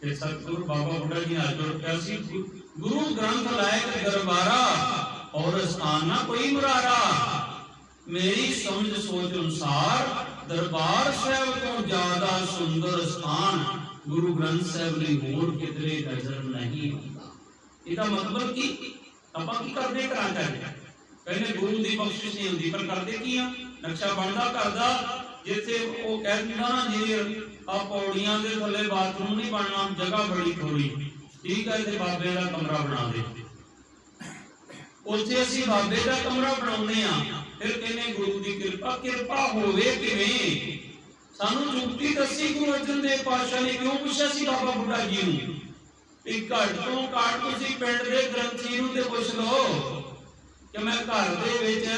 ते सतगुरु बाबा बुढ़ा जी ने हाथ जोड़ के सी, गुरु ग्रंथ लायक दरबारा और स्थान ना कोई मुरारा। मेरी समझ सोच अनुसार दरबार साहब तो ज्यादा सुंदर स्थान गुरु ग्रंथ साहब ने होर किधरे नजर नहीं आता। इसका मतलब कि ਆਪਾਂ ਕੀ ਕਰਦੇ ਘਰਾਂ ਚ ਕਹਿੰਦੇ ਗੁਰੂ ਦੀ ਬਖਸ਼ਿਸ਼ ਨਹੀਂ ਹੁੰਦੀ, ਪਰ ਕਰਦੇ ਕੀ ਆ, ਨਕਸ਼ਾ ਬਣਦਾ ਘਰ ਦਾ, ਜਿੱਥੇ ਉਹ ਕਹਿੰਦਾ ਨਾ ਜੀ ਆ ਪੌੜੀਆਂ ਦੇ ਥੱਲੇ ਬਾਥਰੂਮ ਨਹੀਂ ਬਣਨਾ, ਜਗ੍ਹਾ ਬੜੀ ਥੋੜੀ, ਠੀਕ ਹੈ, ਤੇ ਬਾਬੇ ਦਾ ਕਮਰਾ ਬਣਾ ਦੇ, ਉੱਥੇ ਅਸੀਂ ਬਾਬੇ ਦਾ ਕਮਰਾ ਬਣਾਉਂਦੇ ਆ। ਫਿਰ ਕਹਿੰਦੇ ਗੁਰੂ ਦੀ ਕਿਰਪਾ, ਕਿਰਪਾ ਹੋਵੇ ਕਿਵੇਂ, ਸਾਨੂੰ ਯੁਕਤੀ ਦੱਸੀ ਗੁਰੂ ਅਰਜਨ ਦੇਵ ਪਾਤਸ਼ਾਹ ਨੇ। ਕਿਉਂ ਪੁੱਛਿਆ ਸੀ ਬਾਬਾ ਬੁੱਢਾ ਜੀ ਨੂੰ, एक घट तो घट तुसीं पिंड दे ग्रंथी नूं ते पुछ लो कि मैं घर दे विच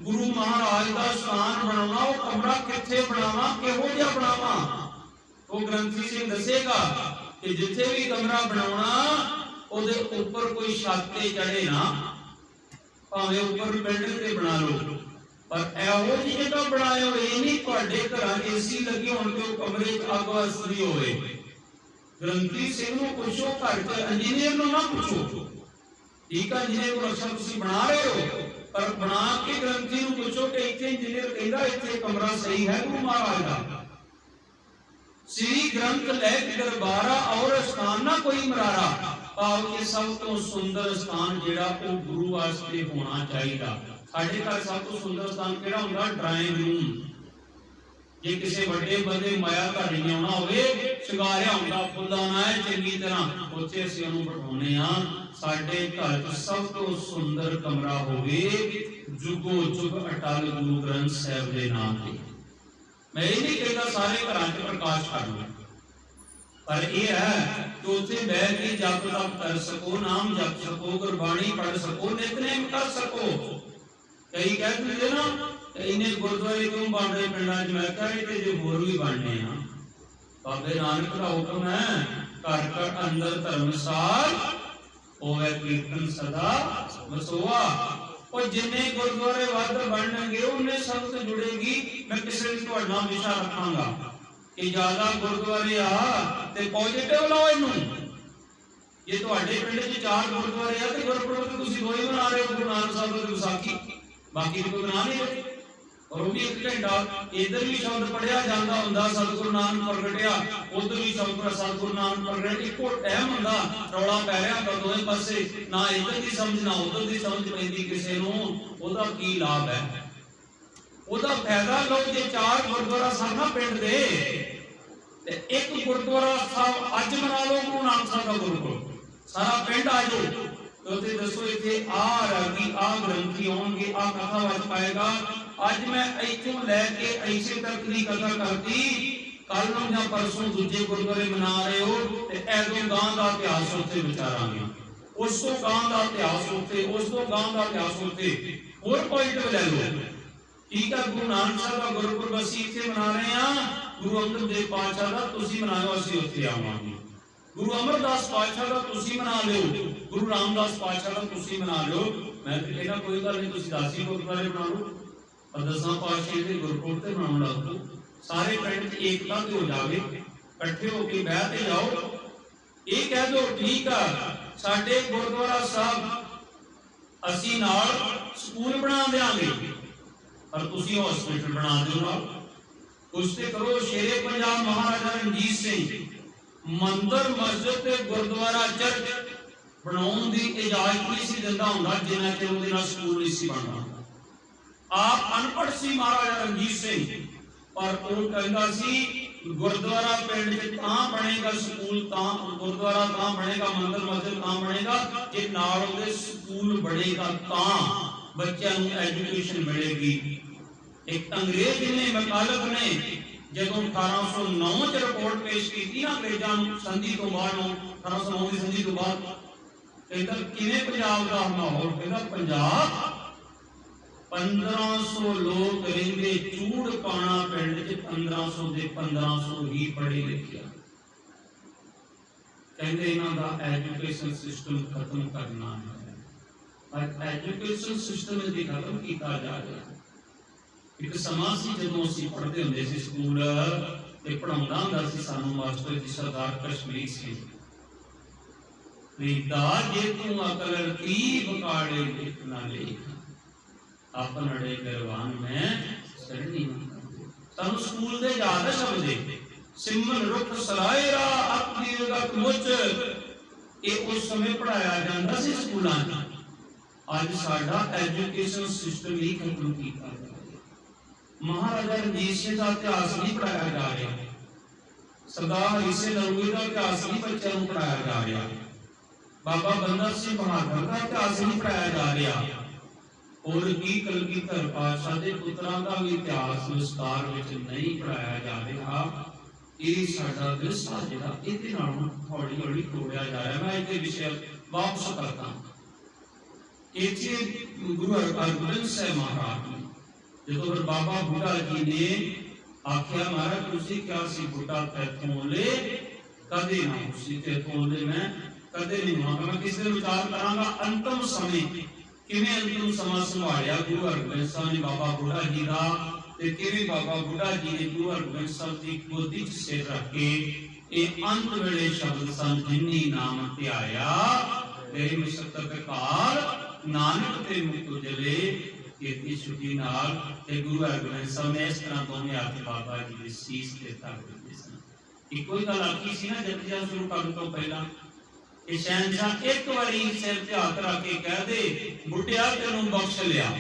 गुरु महाराज दा स्थान बनाउणा, वो कमरा किथे बनावां, किहो जिहा बनावां। वो ग्रंथी सिंह दसेगा कि जिथे भी कमरा बनाउणा ओदे उपर कोई छत ते चढ़े ना, भावें उपर बिल्डिंग ते बना लो, पर एहो जी जगह बनाओ, ये नहीं तुहाडे घरां एसी लगे होण ते कमरे च अग वसदी होवे। ग्रंथी सिंह नूं पुछो, घर च इंजीनियर नूं ना पुछो, ठीक है, इंजीनियर को रक्षा तुसीं बना रहे हो, पर बना के ग्रंथी नूं पुछो कि इत्थे इंजीनियर कहंदा इत्थे कमरा सही है गुरु महाराज दा। श्री ग्रंथ लैक दरबारा और स्थान ना कोई मरारा, भाव कि सब तो सुंदर स्थान जिहड़ा वो गुरु वास्ते होना चाहिए। साडे घर सब तो सुंदर स्थान किहड़ा हुंदा, ड्राइंग रूम। जे किसी बड़े बड़े माया घर नहीं आना होवे, शंगारिया हुंदा फुल्लां नाल चंगी तरह, उत्थे असीं उहनूं बिठाउने आ। साडे घर च सब तो सुंदर कमरा होवे, जुगो जुग अटल गुरु ग्रंथ साहिब दे नाम ते। मैं ये नहीं कहता सारे घरां च प्रकाश कर लो, पर यह है कि उत्थे बैठ के जप तप कर सको, नाम जप सको, गुरबाणी पढ़ सको, नितनेम कर सको। कई कहते हैं ना इन्हें गुरुद्वारे क्यों बन रहे पिंडां च, मैं कहा इत्थे जो होर भी बनने आ। बाबे नानक दा हुक्म है, घर घर अंदर धर्मसार होवे कीर्तन सदा वसोआ। और जिन्ने गुरुद्वारे वध बनणगे उन्ने संगत जुड़ेगी। मैं किसी भी तुहाडे नाल विशा रखांगा कि ज्यादा गुरुद्वारे आ ते पॉजिटिव लाओ इनू। जे तुहाडे पिंड च 4 गुरुद्वारे आ ते गुरपुरब तुसीं 2 ही बना रहे हो, गुरु नानक साहब दी विसाखी, बाकी कोई बना नहीं रहे। और वो भी एक घंटा इधर भी शब्द पढ़िया जाता हुंदा, सतगुरु नानक प्रगटिया, उधर भी शब्द सतगुरु नानक प्रगट, इको टाइम हुंदा, रौला पै रहा पर दोवें पासे ना इधर की समझ ना उधर की समझ पैंदी किसे नूं, ओदा की लाभ है, ओदा फायदा लो। जे 4 गुरुद्वारा सन ना पिंड दे ते एक गुरुद्वारा साहब अज मना लो गुरु नानक साहब का गुरपुरब, सारा पिंड आ जाओ तो दसो इत्थे आ रागी आ ग्रंथी आउणगे, आ कथा वच पाएगा। अज मैं इत्थों लैके ऐसे तक की कथा करती, कल नूं जां परसों दूजे गुरुद्वारे मना रहे हो ते ऐदों गां दा इतिहास उत्थे विचारांगे, उस तो गां दा इतिहास उत्थे, उस तो गां दा इतिहास उत्थे, होर पॉइंट ले लो। ठीक है, गुरु नानक साहब का गुरपुरब ਅਸੀਂ ਇੱਥੇ ਮਨਾ ਰਹੇ ਹਾਂ, गुरु अंगद देव पातशाह ਦਾ ਤੁਸੀਂ ਮਨਾਇਓ, ਅਸੀਂ ਉੱਥੇ ਆਵਾਂਗੇ। गुरु अमरदास पातशाह ਦਾ ਤੁਸੀਂ ਮਨਾ ਲਿਓ, गुरु रामदास पातशाह ਦਾ ਤੁਸੀਂ ਮਨਾ ਲਿਓ। मैं तो कहना कोई गल नहीं, ਤੁਸੀਂ ਦਾਸੀ ਗੁਰਦੁਆਰੇ ਬਣਾ ਲਓ, ਪਰ 10 ਪਾਤਸ਼ਾਹ ਦੇ ਗੁਰਪੁਰਬ ਤੇ ਬਣਾਉਣ ਲੱਗ ਪਓ, ਸਾਰੇ ਪਿੰਡ 'ਚ ਏਕਤਾ ਤੇ ਹੋ ਜਾਵੇ, ਇਕੱਠੇ ਹੋ ਕੇ ਬਹਿ ਤੇ ਜਾਓ। ਇਹ ਕਹਿ ਦੋ ਠੀਕ ਆ, ਸਾਡੇ ਗੁਰਦੁਆਰਾ ਸਾਹਿਬ ਅਸੀਂ ਨਾਲ ਸਕੂਲ ਬਣਾ ਦੇਾਂਗੇ, ਪਰ ਤੁਸੀਂ ਹਸਪੀਟਲ ਬਣਾ ਦਿਓ ਨਾਲ। ਕੁਛ ਤੇ ਕਰੋ। ਸ਼ੇਰੇ ਪੰਜਾਬ ਮਹਾਰਾਜਾ ਰਣਜੀਤ ਸਿੰਘ ਮੰਦਰ ਮਸਜਿਦ ਤੇ ਗੁਰਦੁਆਰਾ ਚਰਚ ਬਣਾਉਣ ਦੀ ਇਜਾਜ਼ਤ ਨਹੀਂ ਸੀ ਦਿੰਦਾ ਹੁੰਦਾ ਜਿੰਨਾ ਚਿਰ ਉਹਦੇ ਨਾਲ ਸਕੂਲ ਨਹੀਂ ਸੀ ਬਣਦਾ। ਆਪ ਅਨਪੜ੍ਹ ਸੀ ਮਹਾਰਾਜਾ ਰਣਜੀਤ ਸਿੰਘ, ਪਰ ਉਹ ਕਹਿੰਦਾ ਸੀ ਗੁਰਦੁਆਰਾ ਪਿੰਡ 'ਚ ਤਾਂ ਬਣੇਗਾ ਸਕੂਲ, ਤਾਂ ਗੁਰਦੁਆਰਾ ਤਾਂ ਬਣੇਗਾ, ਮੰਦਰ ਮਸਜਿਦ ਤਾਂ ਬਣੇਗਾ ਜੇ ਨਾਲ ਉਹਦੇ ਸਕੂਲ ਬਣੇਗਾ, ਤਾਂ ਬੱਚਿਆਂ ਨੂੰ ਐਜੂਕੇਸ਼ਨ ਮਿਲੇਗੀ। ਇੱਕ ਅੰਗਰੇਜ਼ ਨੇ ਵਕਾਲਤ ਨੇ ਜਦੋਂ 1809 ਚ ਰਿਪੋਰਟ ਪੇਸ਼ ਕੀਤੀ ਨਾ ਅੰਗਰੇਜ਼ਾਂ ਨੂੰ ਸੰਧੀ ਤੋਂ ਬਾਅਦ, 1809 ਦੀ ਸੰਧੀ ਤੋਂ ਬਾਅਦ, ਕਹਿੰਦਾ ਕਿਵੇਂ ਪੰਜਾਬ ਦਾ ਮਾਹੌਲ, ਕਹਿੰਦਾ ਪੰਜਾਬ 1500 ਲੋਕ ਰਹਿੰਦੇ ਚੂੜ ਪਾਣਾ ਪਿੰਡ 'ਚ, 1500 ਦੇ 1500 ਹੀ ਪੜ੍ਹੇ ਲਿਖੇ। ਕਹਿੰਦੇ ਇਹਨਾਂ ਦਾ ਐਜੂਕੇਸ਼ਨ ਸਿਸਟਮ ਖਤਮ ਕਰਨਾ ਹੈ, ਪਰ ਐਜੂਕੇਸ਼ਨ ਸਿਸਟਮ ਇਹਦੀ ਖਤਮ ਕੀਤਾ ਜਾ ਰਿਹਾ। ਇੱਕ ਸਮਾਂ ਸੀ ਜਦੋਂ ਅਸੀਂ ਪੜ੍ਹਦੇ ਹੁੰਦੇ ਸੀ ਸਕੂਲ ਤੇ ਪੜ੍ਹਾਉਂਦਾ ਹੁੰਦਾ ਸੀ ਸਾਨੂੰ ਮਾਸਟਰ ਜੀ ਸਰਦਾਰ ਕਸ਼ਮੀਰ ਸਿੰਘ, ਰੀਤਾ ਜੇ ਤੂੰ ਅਕਲ ਰਤੀ ਬਕਾੜੇ ਲਿਖ ਨਾ ਲੇਖ, ਆਪਨੜੇ ਗਰਵਾਨ ਮੈਂ ਸਰਣੀ। ਸਾਨੂੰ ਸਕੂਲ ਦੇ ਯਾਦ ਹੈ ਸ਼ਬਦ, ਸਿਮਨ ਰੁੱਖ ਸਰਾਇਰਾ ਆਪਣੀ ਰਗਤ ਮੁੱਚ, ਇਹ ਉਸ ਸਮੇਂ ਪੜਾਇਆ ਜਾਂਦਾ ਸੀ ਸਕੂਲਾਂ 'ਚ। ਅੱਜ ਸਾਡਾ ਐਜੂਕੇਸ਼ਨ ਸਿਸਟਮ ਹੀ ਖਤਮ ਕੀਤਾ ਗਿਆ। ਮਹਾਰਾਜਾ ਰਣਜੀਤ ਸਿੰਘ ਦਾ ਇਤਿਹਾਸ ਨਹੀਂ ਪੜਾਇਆ ਜਾ ਰਿਹਾ, ਸਰਦਾਰ ਹਰੀ ਸਿੰਘ ਨਲੂਏ ਦਾ ਇਤਿਹਾਸ ਨਹੀਂ ਬੱਚਿਆਂ ਨੂੰ ਪੜਾਇਆ ਜਾ ਰਿਹਾ, ਬਾਬਾ ਬੰਦਾ ਸਿੰਘ ਬਹਾਦਰ ਦਾ ਇਤਿਹਾਸ ਨਹੀਂ ਪੜਾਇਆ ਜਾ ਰਿਹਾ, ਔਰ ਕੀ ਕਲਗੀਧਰ ਪਾਤਸ਼ਾਹ ਦੇ ਪੁੱਤਰਾਂ ਦਾ ਵੀ ਇਤਿਹਾਸ ਵਿਸਤਾਰ ਵਿੱਚ ਨਹੀਂ ਪੜਾਇਆ ਜਾ ਰਿਹਾ। ਇਹ ਸਾਡਾ ਵਿਰਸਾ ਜਿਹੜਾ ਇਹਦੇ ਨਾਲ ਹੌਲੀ ਹੌਲੀ ਤੋੜਿਆ ਜਾ ਰਿਹਾ। ਮੈਂ ਇਹਦੇ ਵਿਸ਼ੇ ਵਾਪਸ ਕਰਦਾ। ਇੱਥੇ ਗੁਰੂ ਹਰਗੋਬਿੰਦ ਸਾਹਿਬ ਮਹਾਰਾਜ ਨੇ ਜਦੋਂ ਫਿਰ ਬਾਬਾ ਬੁੱਢਾ ਜੀ ਨੇ ਆਖਿਆ, ਮਹਾਰਾਜ ਤੁਸੀਂ ਕਿਹਾ ਸੀ ਬੁੱਢਾ ਤੈਥੋਂ ਲੈ ਕਦੇ ਨਾ ਤੁਸੀਂ ਤੈਥੋਂ ਲੈ, ਮੈਂ ਕਦੇ ਨਹੀਂ ਮੰਗਾਂ। ਮੈਂ ਕਿਸੇ ਦੇ ਵਿਚਾਰ ਕਰਾਂਗਾ ਅੰਤਮ ਸਮੇਂ ਕਿਵੇਂ ਅੰਤਮ ਸਮਾਂ ਸੰਭਾਲਿਆ ਗੁਰੂ ਹਰਗੋਬਿੰਦ ਸਾਹਿਬ ਨੇ ਬਾਬਾ ਬੁੱਢਾ ਜੀ ਦਾ, ਤੇ ਕਿਵੇਂ ਬਾਬਾ ਬੁੱਢਾ ਜੀ ਨੇ ਗੁਰੂ ਹਰਗੋਬਿੰਦ ਸਾਹਿਬ ਦੀ ਗੋਦੀ 'ਚ ਸਿਰ ਰੱਖ ਕੇ ਇਹ ਅੰਤ ਵੇਲੇ ਸ਼ਬਦ ਸਨ, ਜਿਨੀ ਨਾਮ ਧਿਆਇਆ ਤੇਰੀ ਮਸਤਕ ਕਾਲ, ਨਾਨਕ ਤੇ ਮੁਕਤ ਉਜਲੇ ਕੀਤੀ ਛੁੱਟੀ ਨਾਲ। ਤੇ ਗੁਰੂ ਹਰਗੋਬਿੰਦ ਸਾਹਿਬ ਨੇ ਇਸ ਤਰ੍ਹਾਂ ਦੋਵੇਂ ਹੱਥ ਬਾਬਾ ਜੀ ਦੇ ਸੀਸ ਤੇ ਧਰ ਦਿੱਤੇ ਸਨ। ਇੱਕੋ ਹੀ ਗੱਲ ਆਖੀ ਸੀ ਨਾ ਜਪਜੀ ਸ਼ੁਰੂ ਕਰਨ ਤੋਂ ਪਹਿਲਾਂ, ਕਿ ਸ਼ਹਿਨਸ਼ਾਹ ਇੱਕ ਵਾਰੀ ਸਿਰ ਤੇ ਹੱਥ ਰੱਖ ਕੇ ਕਹਿ ਦੇ, ਬੁੱਢਿਆ ਤੈਨੂੰ ਬਖਸ਼ ਲਿਆ।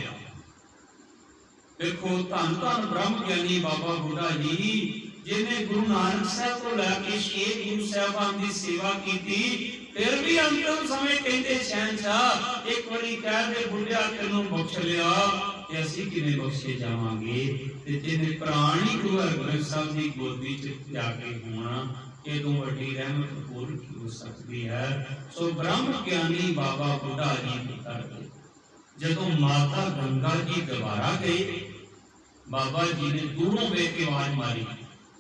ਦੇਖੋ ਧੰਨ ਧੰਨ ਬ੍ਰਹਮ ਗਿਆਨੀ ਬਾਬਾ ਬੁੱਢਾ ਜੀ, ਜਿਹਨੇ ਗੁਰੂ ਨਾਨਕ ਸਾਹਿਬ ਤੋਂ ਲੈ ਕੇ 6 ਗੁਰੂ ਸਾਹਿਬਾਨ ਦੀ ਸੇਵਾ ਕੀਤੀ, ਫਿਰ ਵੀ ਅੰਤਮ ਸਮੇਂ ਕਹਿੰਦੇ ਸ਼ਹਿਨਸ਼ਾਹ ਇੱਕ ਵਾਰੀ ਕਹਿ ਦੇ ਬੁੱਢਿਆ ਤੈਨੂੰ ਬਖਸ਼ ਲਿਆ, ਤੇ ਅਸੀਂ ਕਿਵੇਂ ਬਖਸ਼ੇ ਜਾਵਾਂਗੇ। ਤੇ ਜਿਹਨੇ ਪ੍ਰਾਣ ਹੀ ਗੁਰੂ ਹਰਗੋਬਿੰਦ ਸਾਹਿਬ ਦੀ ਗੋਦੀ 'ਚ ਜਾ ਕੇ ਹੋਣਾ, ਇਹ ਤੋਂ ਵੱਡੀ ਰਹਿਮਤ ਹੋਰ ਕੀ ਹੋ ਸਕਦੀ ਹੈ। ਸੋ ਬ੍ਰਹਮ ਗਿਆਨੀ ਬਾਬਾ ਬੁੱਢਾ ਜੀ ਦੀ ਕਰਕੇ ਜਦੋਂ ਮਾਤਾ ਗੰਗਾ ਜੀ ਦੁਬਾਰਾ ਗਏ, ਬਾਬਾ ਜੀ ਨੇ ਦੂਰੋਂ ਵੇਖ ਕੇ ਆਵਾਜ਼ ਮਾਰੀ,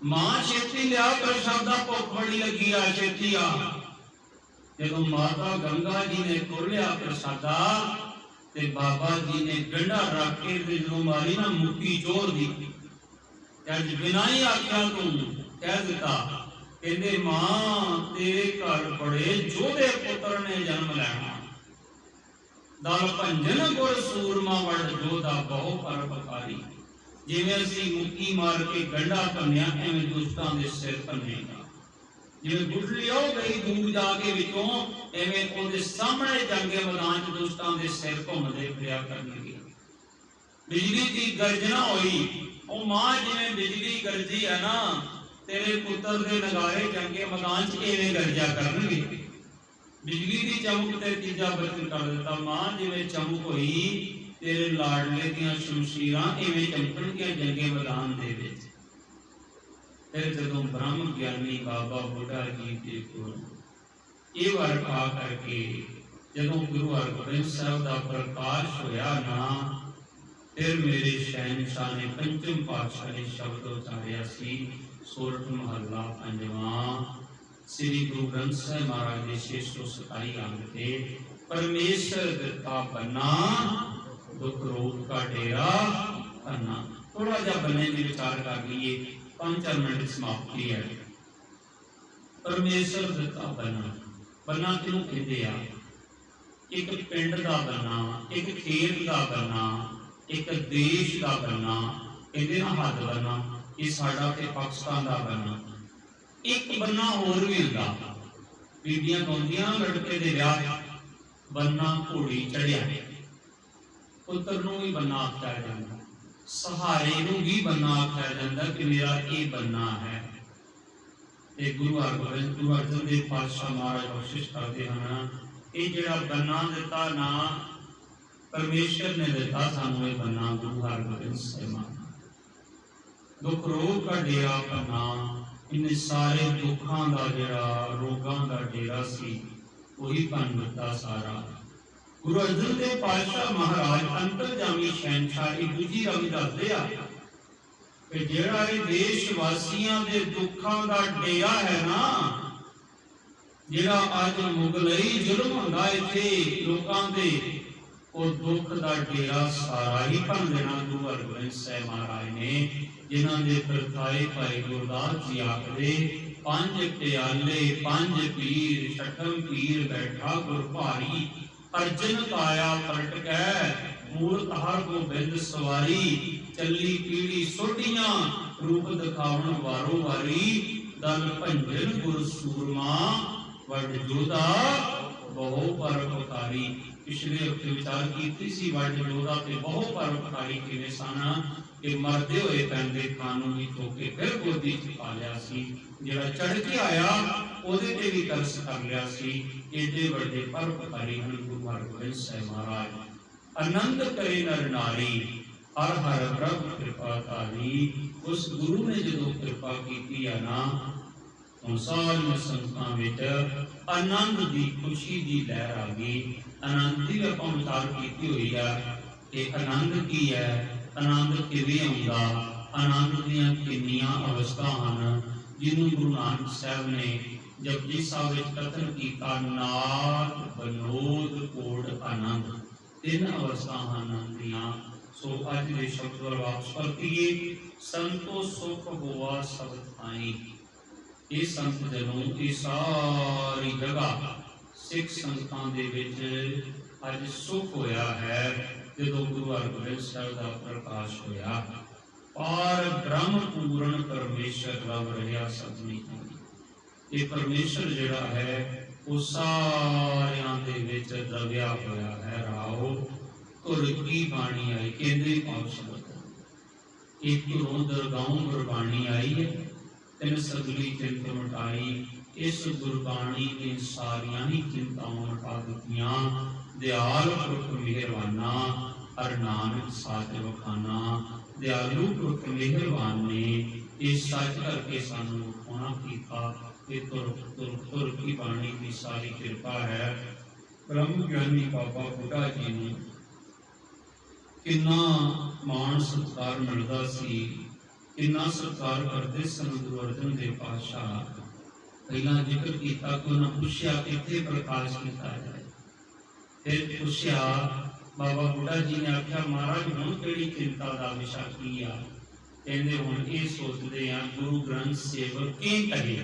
ਮਾਂ ਛੇਤੀ ਲਿਆ ਪ੍ਰਸ਼ਾਦਾ, ਭੁੱਖ ਬੜੀ ਲੱਗੀ ਆ, ਛੇਤੀ ਆ। ਜਦੋਂ ਮਾਤਾ ਗੰਗਾ ਜੀ ਨੇ ਖੋਲਿਆ ਪ੍ਰਸ਼ਾਦਾ ਤੇ ਬਾਬਾ ਜੀ ਨੇ ਗੰਢਾ ਰੱਖ ਕੇ ਜਦੋਂ ਮਾਰੀ ਨਾ ਮੁੱਠੀ ਜ਼ੋਰ ਦੀ, ਅੱਜ ਬਿਨਾਂ ਹੀ ਆਖਿਆ ਤੂੰ ਕਹਿ ਦਿੱਤਾ, ਕਹਿੰਦੇ ਮਾਂ ਤੇਰੇ ਘਰ ਬੜੇ ਜੋਧੇ ਪੁੱਤਰ ਨੇ ਜਨਮ ਲੈਣਾ, ਦਲ ਭੰਜਨ ਗੁਰ ਸੂਰਮਾ ਵੱਡ ਜੋਧਾ ਬਹੁ ਪਰਪਕਾਰੀ। ਜਿਵੇਂ ਅਸੀਂ ਮੁੱਕੀ ਮਾਰ ਕੇ ਗੰਢਾ ਭੰਨਿਆ, ਐਵੇਂ ਦੁਸ਼ਟਾਂ ਦੇ ਸਿਰ ਭੰਨੇਗਾ। ਜਿਵੇਂ ਗੁਠਲੀ ਹੋ ਗਈ ਦੂਰ ਜਾ ਕੇ ਵਿੱਚੋਂ, ਐਵੇਂ ਉਹਦੇ ਸਾਹਮਣੇ ਜੰਗੇ ਮੈਦਾਨ 'ਚ ਦੁਸ਼ਟਾਂ ਦੇ ਸਿਰ ਘੁੰਮਦੇ ਫਿਰਿਆ ਕਰਨਗੇ। ਬਿਜਲੀ ਦੀ ਗਰਜਨਾ ਹੋਈ, ਉਹ ਮਾਂ ਜਿਵੇਂ ਬਿਜਲੀ ਗਰਜੀ ਹੈ ਨਾ, ਤੇਰੇ ਪੁੱਤਰ ਦੇ ਨਗਾਰੇ ਜੰਗੇ ਮੈਦਾਨ 'ਚ ਐਵੇਂ ਗਰਜਿਆ ਕਰਨਗੇ। ਬਿਜਲੀ ਦੀ ਚਮਕ ਤੇ ਤੀਜਾ ਬਚਨ ਕਰ ਦਿੱਤਾ, ਮਾਂ ਜਿਵੇਂ ਚਮਕ ਹੋਈ ਤੇਰੇ ਲਾਡਲੇ ਦੀਆਂ ਸ਼ਮਸ਼ੀਰਾਂ ਐਵੇਂ ਚਮਕਣਗੀਆਂ ਜੰਗੇ ਮੈਦਾਨ ਦੇ ਵਿੱਚ। ਫਿਰ ਜਦੋਂ ਬ੍ਰਹਮ ਗਿਆਨੀ ਬਾਬਾ ਬੁੱਢਾ ਜੀ ਦੇ ਕੋਲ ਇਹ ਵਾਰ ਆ ਕਰਕੇ ਜਦੋਂ ਗੁਰੂ ਹਰਗੋਬਿੰਦ ਸਾਹਿਬ ਦਾ ਪ੍ਰਕਾਸ਼ ਹੋਇਆ ਨਾ, फिर मेरे शहनशाह ने पंचम पातशाह ने शब्द उचारिया सी, सोरठ महला पंजवां, श्री गुरु ग्रंथ साहिब महाराज के 627 अंग थे। परमेश्वर दिता बन्ना, दुख रोग का डेरा करना। थोड़ा जा बन्ने की विचार कर लीए, 5-4 मिनट समाप्ति है। परमेश्वर दिता बन्ना, बन्ना किनू कहते आ? एक पिंड का बन्ना, एक खेत का बन्ना, एक देश का बन्ना, कहते ना हद बन्ना, ये साडा ते पाकिस्तान का बन्ना। एक बन्ना होर भी हुंदा, बीबियां गाउंदियां लड़के दे विआह, बन्ना घोड़ी चढ़िया, पुत्र नूं भी बन्ना आख्या जांदा, सहारे नूं भी बन्ना आख्या जांदा कि मेरा ये बन्ना है। ते गुरु अर्जन देव पातशाह महाराज बख्शिश करते हैं, ये जिहड़ा बन्ना दिता ना परमेश्वर ने दिता सानू, ये बन्ना गुरु हरगोबिंद साहिब महाराज। दुख रोग का डेरा करना, इन सारे दुखों का जिहड़ा रोगां का डेरा सी वही बन दिता सारा। गुरु अर्जन देव पातशाह महाराज अंतरजामी शहनशाह की दूजी रवि दसदे आ कि जिहड़ा ये देश वासियों के दुखों का डेरा है ना, जिहड़ा अज मुगलई जुल्म हुंदा इत्थे लोकां ते, वो दुख का डेरा सारा ही भन देना गुरु हरगोबिंद साहिब महाराज ने, जिन्हां दे परथाए भाई गुरदास जी आखदे, 5 प्याले 5 पीर, छठम पीर बैठा गुर भारी, अर्जन पाया पलट कै मूरत हर गोबिंद सवारी, चली पीढ़ी सोटियां रूप दिखावन वारो वारी, दल भंजन गुर सूरमा वड जोधा बहु परोपकारी। पिछले हफ्ते विचार की सी वड जोधा ते बहु परोपकारी किवें सन कि मरदे हुए पैंदे खानों भी ठोके फिर गोदी च पा लिया सी, जिहड़ा चढ़ के आया ओदे ते भी तरस कर लिया सी। एडे वड्डे परोपकारी हन गुरु हरगोबिंद साहिब महाराज। आनंद करे नर नारी, हर हर प्रभु कृपा तारी। उस गुरु ने जो कृपा की है ना, सारियां संगतां विच आनंद की खुशी की लहर आ गई। आनंद की आपां विचार की हुई है कि आनंद की है, आनंद किवें आउंदा, आनंद दीयां किन्नियां अवस्था हन, जिन्होंने गुरु नानक साहब ने जपजी साहब विच कथन किया, नाद बनोद कोड आनंद, 3 अवस्था हन दीयां। सो अज दे शब्द वल वापस परतीए, संतो सुख होआ सब थाई। ये संत जनों की सारी जगह सिख संगतां दे विच अज सुख होया है, जदों गुरु हरगोबिंद साहिब दा प्रकाश होया। पार ब्रह्म पूर्ण परमेश्वर रब रहा सबनी। ये परमेश्वर जिहड़ा है वो सारियां दे विच दबिया होया है। राओ तुर की बाणी आई, केंद्री पाक शब्द एक तुरों दरगाहों गुरबाणी आई है, तिन सगली चिंत मिटाई। इस गुरबाणी ने सारियां ही चिंतावां मिटा दित्तियां। दयाल पुरख मेहरबाना, हर नानक साच वखाना। दयालु पुरख मेहरबान ने ये सच करके सानू होना कीता। ये तुर की बाणी की सारी कृपा है। ब्रह्म ज्ञानी बाबा बुढ़ा जी ने किन्ना मान सत्कार मिलता सी, किन्ना सत्कार करते सन गुरु अर्जन देव पातशाह। पहला जिक्र किया कि उन्हें पूछा कितने प्रकाश किया जाए, फिर पूछा बाबा बुढ़ा जी ने आख्या महाराज हुण किहड़ी चिंता का विषय की आ। कहते हुण ये सोचते हैं गुरु ग्रंथ सेवक की कहे,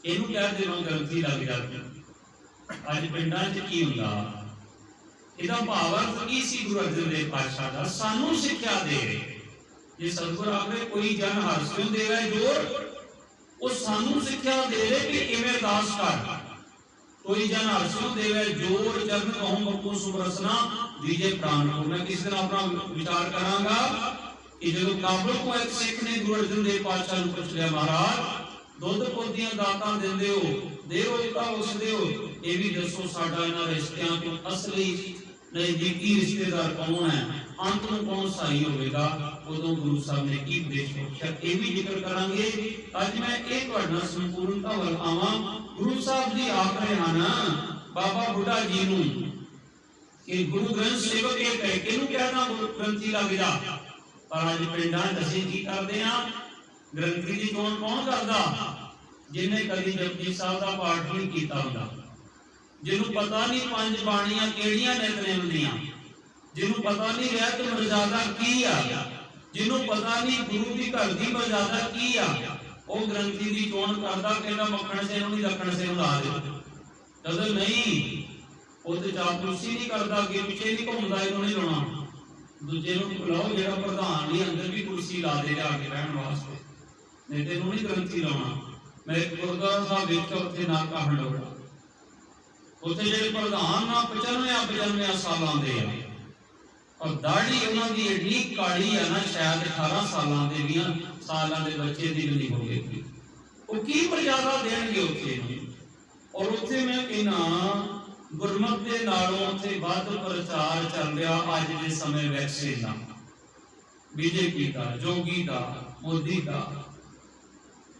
इनू कह देवां ग्रंथी लग जाते। अज पिंडां च की हुंदा, इहदा भाव अर्थ की सी गुरु अर्जन देव पातशाह दा सानू सिक्ख्या दे रहे। जे सतगुरु आखे कोई जन हरस्यों देवे जोर, वो सानू सिक्ख्या दे रहे कि इवें अरदास कर। कोई जन हरस्यों देवे जोर, चरण कहूं बपू सुबरसना दीजे प्राण को। मैं किस दिन अपना विचार करांगा कि जो काबुल को एक सिख ने गुरु अर्जन देव पातशाह नूं पुछ लिया, महाराज दुध पुदियां दातां दिंदे हो, देओ इता उसदे हो, ये भी दसो साडा इन्हां रिश्तियां चों असली नजदीकी रिश्तेदार कौन है, अंत में कौन सही होगा। उदों गुरु साहब ने की उपदेश रखा, ये भी जिक्र करांगे। अज मैं एक तुहाडे संपूर्णता वल आवां। गुरु साहब जी आख रहे हैं बाबा बुढ़ा जी नूं कि गुरु ग्रंथ सेवक ये कहे किनू कहना ग्रंथी लग जा। पर अज पिंडां असीं की करदे हां, ग्रंथी दी चोण कौन करदा? जिन्हें कदी जपजी साहब दा पाठ नहीं कीता हुंदा, जिन्हों पता नहीं पंज बाणियां किहड़ियां नितनेम दियां, जिन्हों पता नहीं रहत मर्यादा की आ, जिन्हों पता नहीं गुरु की घर की मर्यादा की आ, वो ग्रंथी की चोण करता कहता मक्खण से नहीं दखण से ला दे। जब नहीं वो तो चापलूसी नहीं करता, अगे पिछे नहीं घूमता, इन्हों नहीं लाना, दूजे बुलाओ जो प्रधान नहीं अंदर भी कुर्सी ला दे जाके रहन वास्ते, नहीं तो इन्हों नहीं ग्रंथी लाना। मैं गुरुद्वारा साहब देखा उत्थे नाका हंडोरा, उत्थे जो प्रधान ना 95 सालों के आ, और दाढ़ी उन्होंने एडी काली है ना, शायद 18 सालों के 20 सालों के बच्चे की भी नहीं हो गई। वो की मर्यादा देंगे उत्थे? और उत्थे मैं कहना गुरमत के नालों उत्थे वध प्रचार चल रहा अज के समय वैक्सीन का, बीजेपी का, जोगी का, मोदी का।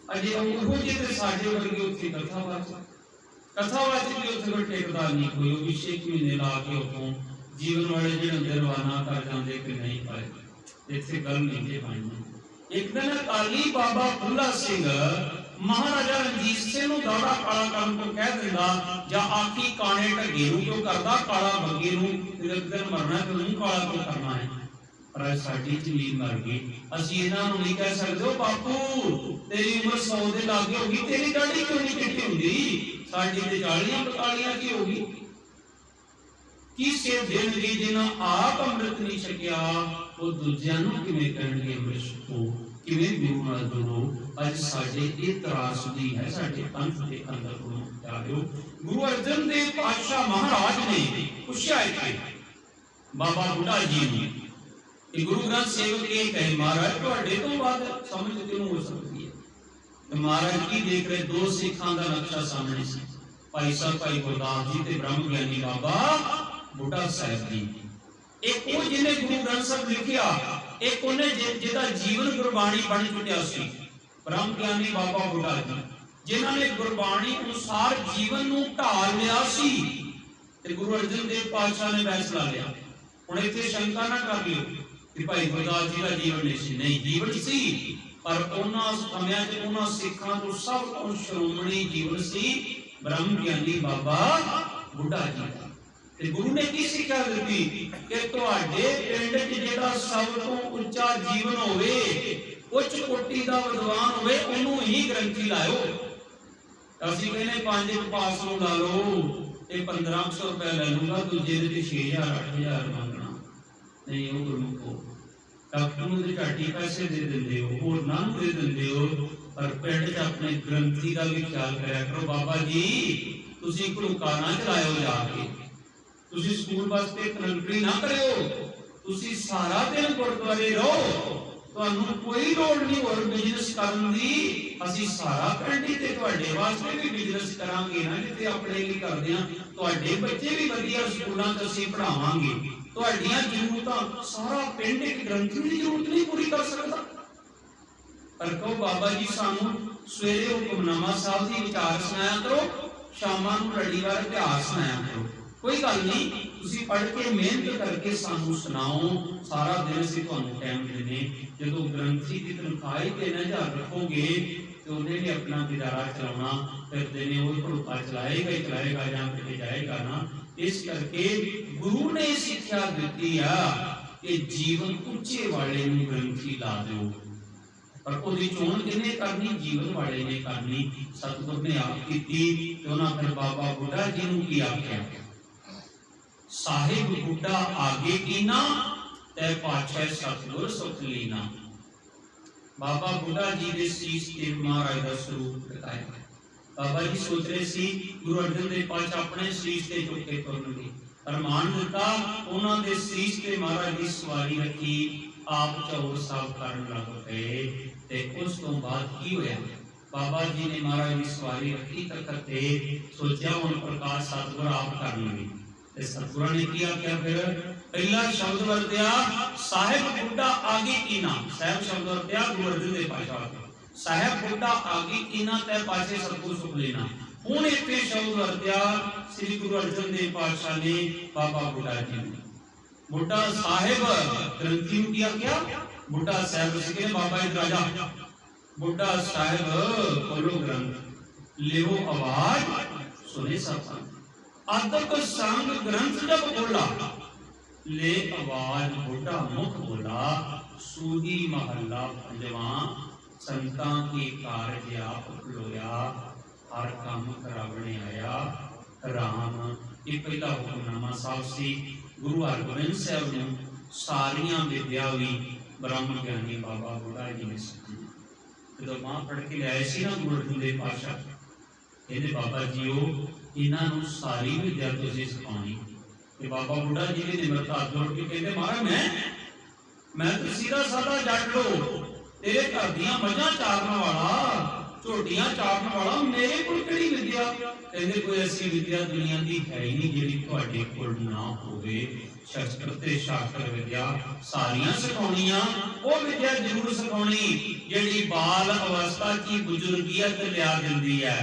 अजे वो जिते साडे वर्गे उत्थे कथावाच भी उत्थे कोई टेकदार नहीं, कोई भी 6 महीने ला के उतों जीवन वाले जो रवाना कर जाते कि नहीं पाए, इतने गल नहीं जे पाई। एक दिन अकाली बाबा बुल्ला सिंह महाराजा रणजीत सिंह दाड़ा काला करन को कह दिंदा, जा आखी काने ढगे नूं क्यों करदा, काला बग्गे नूं एक दिन मरना तो नहीं काला क्यों करना है। पर साडी जमीन मर गई, असीं इन्हां नूं नहीं कह सकदे बापू तेरी उम्र 100 दे लागे होगी, तेरी दाढ़ी क्यों नहीं चिट्टी हुंदी, साडी ते 40-45 की होगी। किसे दिन भी जिन्हां आप अमृत नहीं छकिया वो दूजियां नूं किवें कहणगे अमृत छको, किवें गुरु नाल जुड़ो। अज साडे इह त्रासदी है साडे पंथ दे अंदर को जाओ। गुरु अर्जन देव पातशाह महाराज ने पुछया इत्थे बाबा बुढ़ा जी ने कि गुरु ग्रंथ सेवक ये कहे महाराज तुहाडे तो बाद समझ क्यों हो सकती है? तो महाराज की देख रहे 2 सिखां दा नक्शा सामने सी, भाई साहब भाई गुरदास जी ते ब्रह्म ज्ञानी बाबा बुढ़ा साहब जी। एक वो जिन्हें गुरु ग्रंथ साहब लिखिया, एक उन्हें जिहदा जीवन गुरबाणी बन चुकिया सी ब्रह्म ज्ञानी बाबा बुढ़ा जी, जिन्हां ने गुरबाणी अनुसार जीवन नूं ढाल लिया सी। ते गुरु अर्जन देव पातशाह ने फैसला लिया, हुण इत्थे शंका ना कर लियो कि भाई गुरदास जी का जीवन नहीं सी, नहीं जीवन सी, पर उन्हां समयां च उन्हां सिखां तो सब तो श्रोमणी जीवन सी ब्रह्म ज्ञानी बाबा बुढ़ा जी का। गुरु ने की सिक्ख्या दी कि तुहाडे पिंड च जिहड़ा सब तो उच्चा जीवन होवे, उच्च कोटि दा विद्वान होवे, उन्होंने ही ग्रंथी लाओ। असीं कहने 5 पास नूं ला लो, ये 1500 रुपया ले लूंगा, दूजे दे 6000-8000 मंगना नहीं। वो गुरमुखो डॉक्टर नूं ते घाटी पैसे दे दिंदे हो, होरनां नूं दे दिंदे हो, पर पिंड च अपने ग्रंथी का भी ख्याल करिया करो। बाबा जी तुसीं घड़ूका ना चलाओ, जाके तुसी स्कूल वास्ते कलंकरी ना करियो, तुसी सारा दिन गुरुद्वारे रहो, तुहानू कोई लोड़ नहीं और बिजनेस करन दी। असीं सारा पिंड ही ते तुहाडे वास्ते भी बिजनेस करांगे ना, जिथे अपने लिए करदे हां, तुहाडे बच्चे भी वधिया स्कूलां च असीं पढ़ावांगे, तुहाडीआं जरूरतां सारा पिंड एक ग्रंथी दी जरूरत नहीं पूरी कर सकदा। पर कहो बाबा जी सानू सवेरे हुक्मनामा साहब दी विचार सुनाया करो, शामां नूं लड़ीवार इतिहास सुनाया करो, कोई गल नहीं, तुसी पढ़ के मेहनत करके सानू सुनाओ, सारा दिन असीं तुहानू टाइम देने। जदों ग्रंथी की तनख्वाह ही 3000 रखोगे तो उन्हें भी अपना गुजारा चलाना, फिर देने वो घड़ूका चलाएगा ही चलाएगा, जां किते जाएगा ना। इस करके गुरु ने सिक्ख्या दी कि जीवन उच्चे वाले नूं ग्रंथी ला दो, पर उसकी चोण किने करनी? जीवन वाले ने करनी। सतगुर ने आप की ते उन्हां फिर बाबा बुढ़ा जी नूं की आख्या, साहिब बुढ़ा आगे कीना तै पाछै सतगुर सुख लीना। बाबा बुढ़ा जी के शीश ते महाराज का स्वरूप दिखाया। बाबा जी सोच रहे सी गुरु अर्जन देव पातशाह अपने शीश ते चुक के तुरनगे, फरमान दिता उन्हां दे शीश ते महाराज की सवारी रखी, आप चौर साफ करन लग पे। ते उस तो बाद की होया? बाबा जी ने महाराज की सवारी रखी तखत ते, सोचा हुण प्रकाश सतगुर आप करनगे। ते सतगुर ने किया क्या? फिर पहला शब्द वरत्या साहिब बुढ़ा आगे कीना। साहिब शब्द वरत्या गुरु अर्जन देव पातशाह, साहिब बुढ़ा आगे कीना तै पाछे सतगुर सुख लेना। ਹੁਣ ਇੱਥੇ ਸ਼ਬਦ ਵਰਤਿਆ ਸ੍ਰੀ ਗੁਰੂ ਅਰਜਨ ਦੇਵ ਪਾਤਸ਼ਾਹ ਨੇ ਬਾਬਾ ਬੁੱਢਾ ਜੀ ਨੂੰ। ਬੁੱਢਾ ਸਾਹਿਬ ਗ੍ਰੰਥੀ ਨੂੰ ਕੀ ਆਖਿਆ? ਬੁੱਢਾ ਸਾਹਿਬ ਸੀ ਕਿ ਬਾਬਾ ਜੀ ਰਾਜਾ ਬੁੱਢਾ ਸਾਹਿਬ ਖੋਲੋ ਗ੍ਰੰਥ, ਲਿਓ ਆਵਾਜ਼ सुने सतसंग। अदब संग ग्रंथ जब बोला, ले आवाज बुढ़ा मुख बोला, सूही महला पंजवा, संतां की कारज आप खलोया, हर काम करावने आया राम। ये पहला हुक्मनामा साहब सी गुरु हरगोबिंद साहब ने सारियां विद्या भी ब्रह्म ज्ञानी बाबा बुढ़ा जी ने सीखी। जो मां पढ़ के लियाए सी ना गुरु अर्जन देव पातशाह, कहते बाबा जी इन्हों सारी विद्या तुसीं सिखानी। बाबा बुढ़ा जी ने निमरता हाथ जोड़ के कहते महाराज मैं तो सीधा साधा जट लो, तेरे घर दियां मझां चारन वाला, झोटियां चारन वाला, मेरे कोल किहड़ी विद्या? कहते कोई ऐसी विद्या दुनिया की है ही नहीं जिहड़ी तुहाडे कोल ना होवे। शस्त्र ते शास्त्र विद्या सारियां सिखाउणियां, वो विद्या जरूर सिखाउणी जिहड़ी बाल अवस्था की बुजुर्गीयत लिया दिंदी है।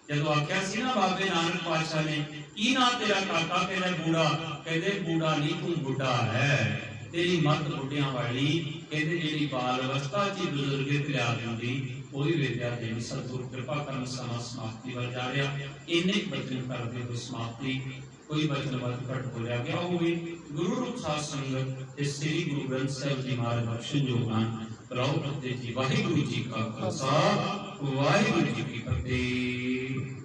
जदों आख्या सी ना बाबे नानक पातशाह ने की ना तेरा काका? कहता बूढ़ा। कहते बूढ़ा नहीं तू बुढ़ा है, तेरी मत बुढ़ियां वाली। कहते जी बाल अवस्था च बुजुर्ग लिया दी कोई विद्या देनी। सतगुरु कृपा करन समा समाप्ति वल जा रहा। इन्ने वचन करते हुए समाप्ति कोई वचन वध घट बोलिया गया वो भी गुरु रूप साध संगत श्री गुरु ग्रंथ साहिब जी महाराज बख्शन जोगान राव फतेह जी। वाहिगुरु जी का खालसा वाहिगुरु जी की फतेह।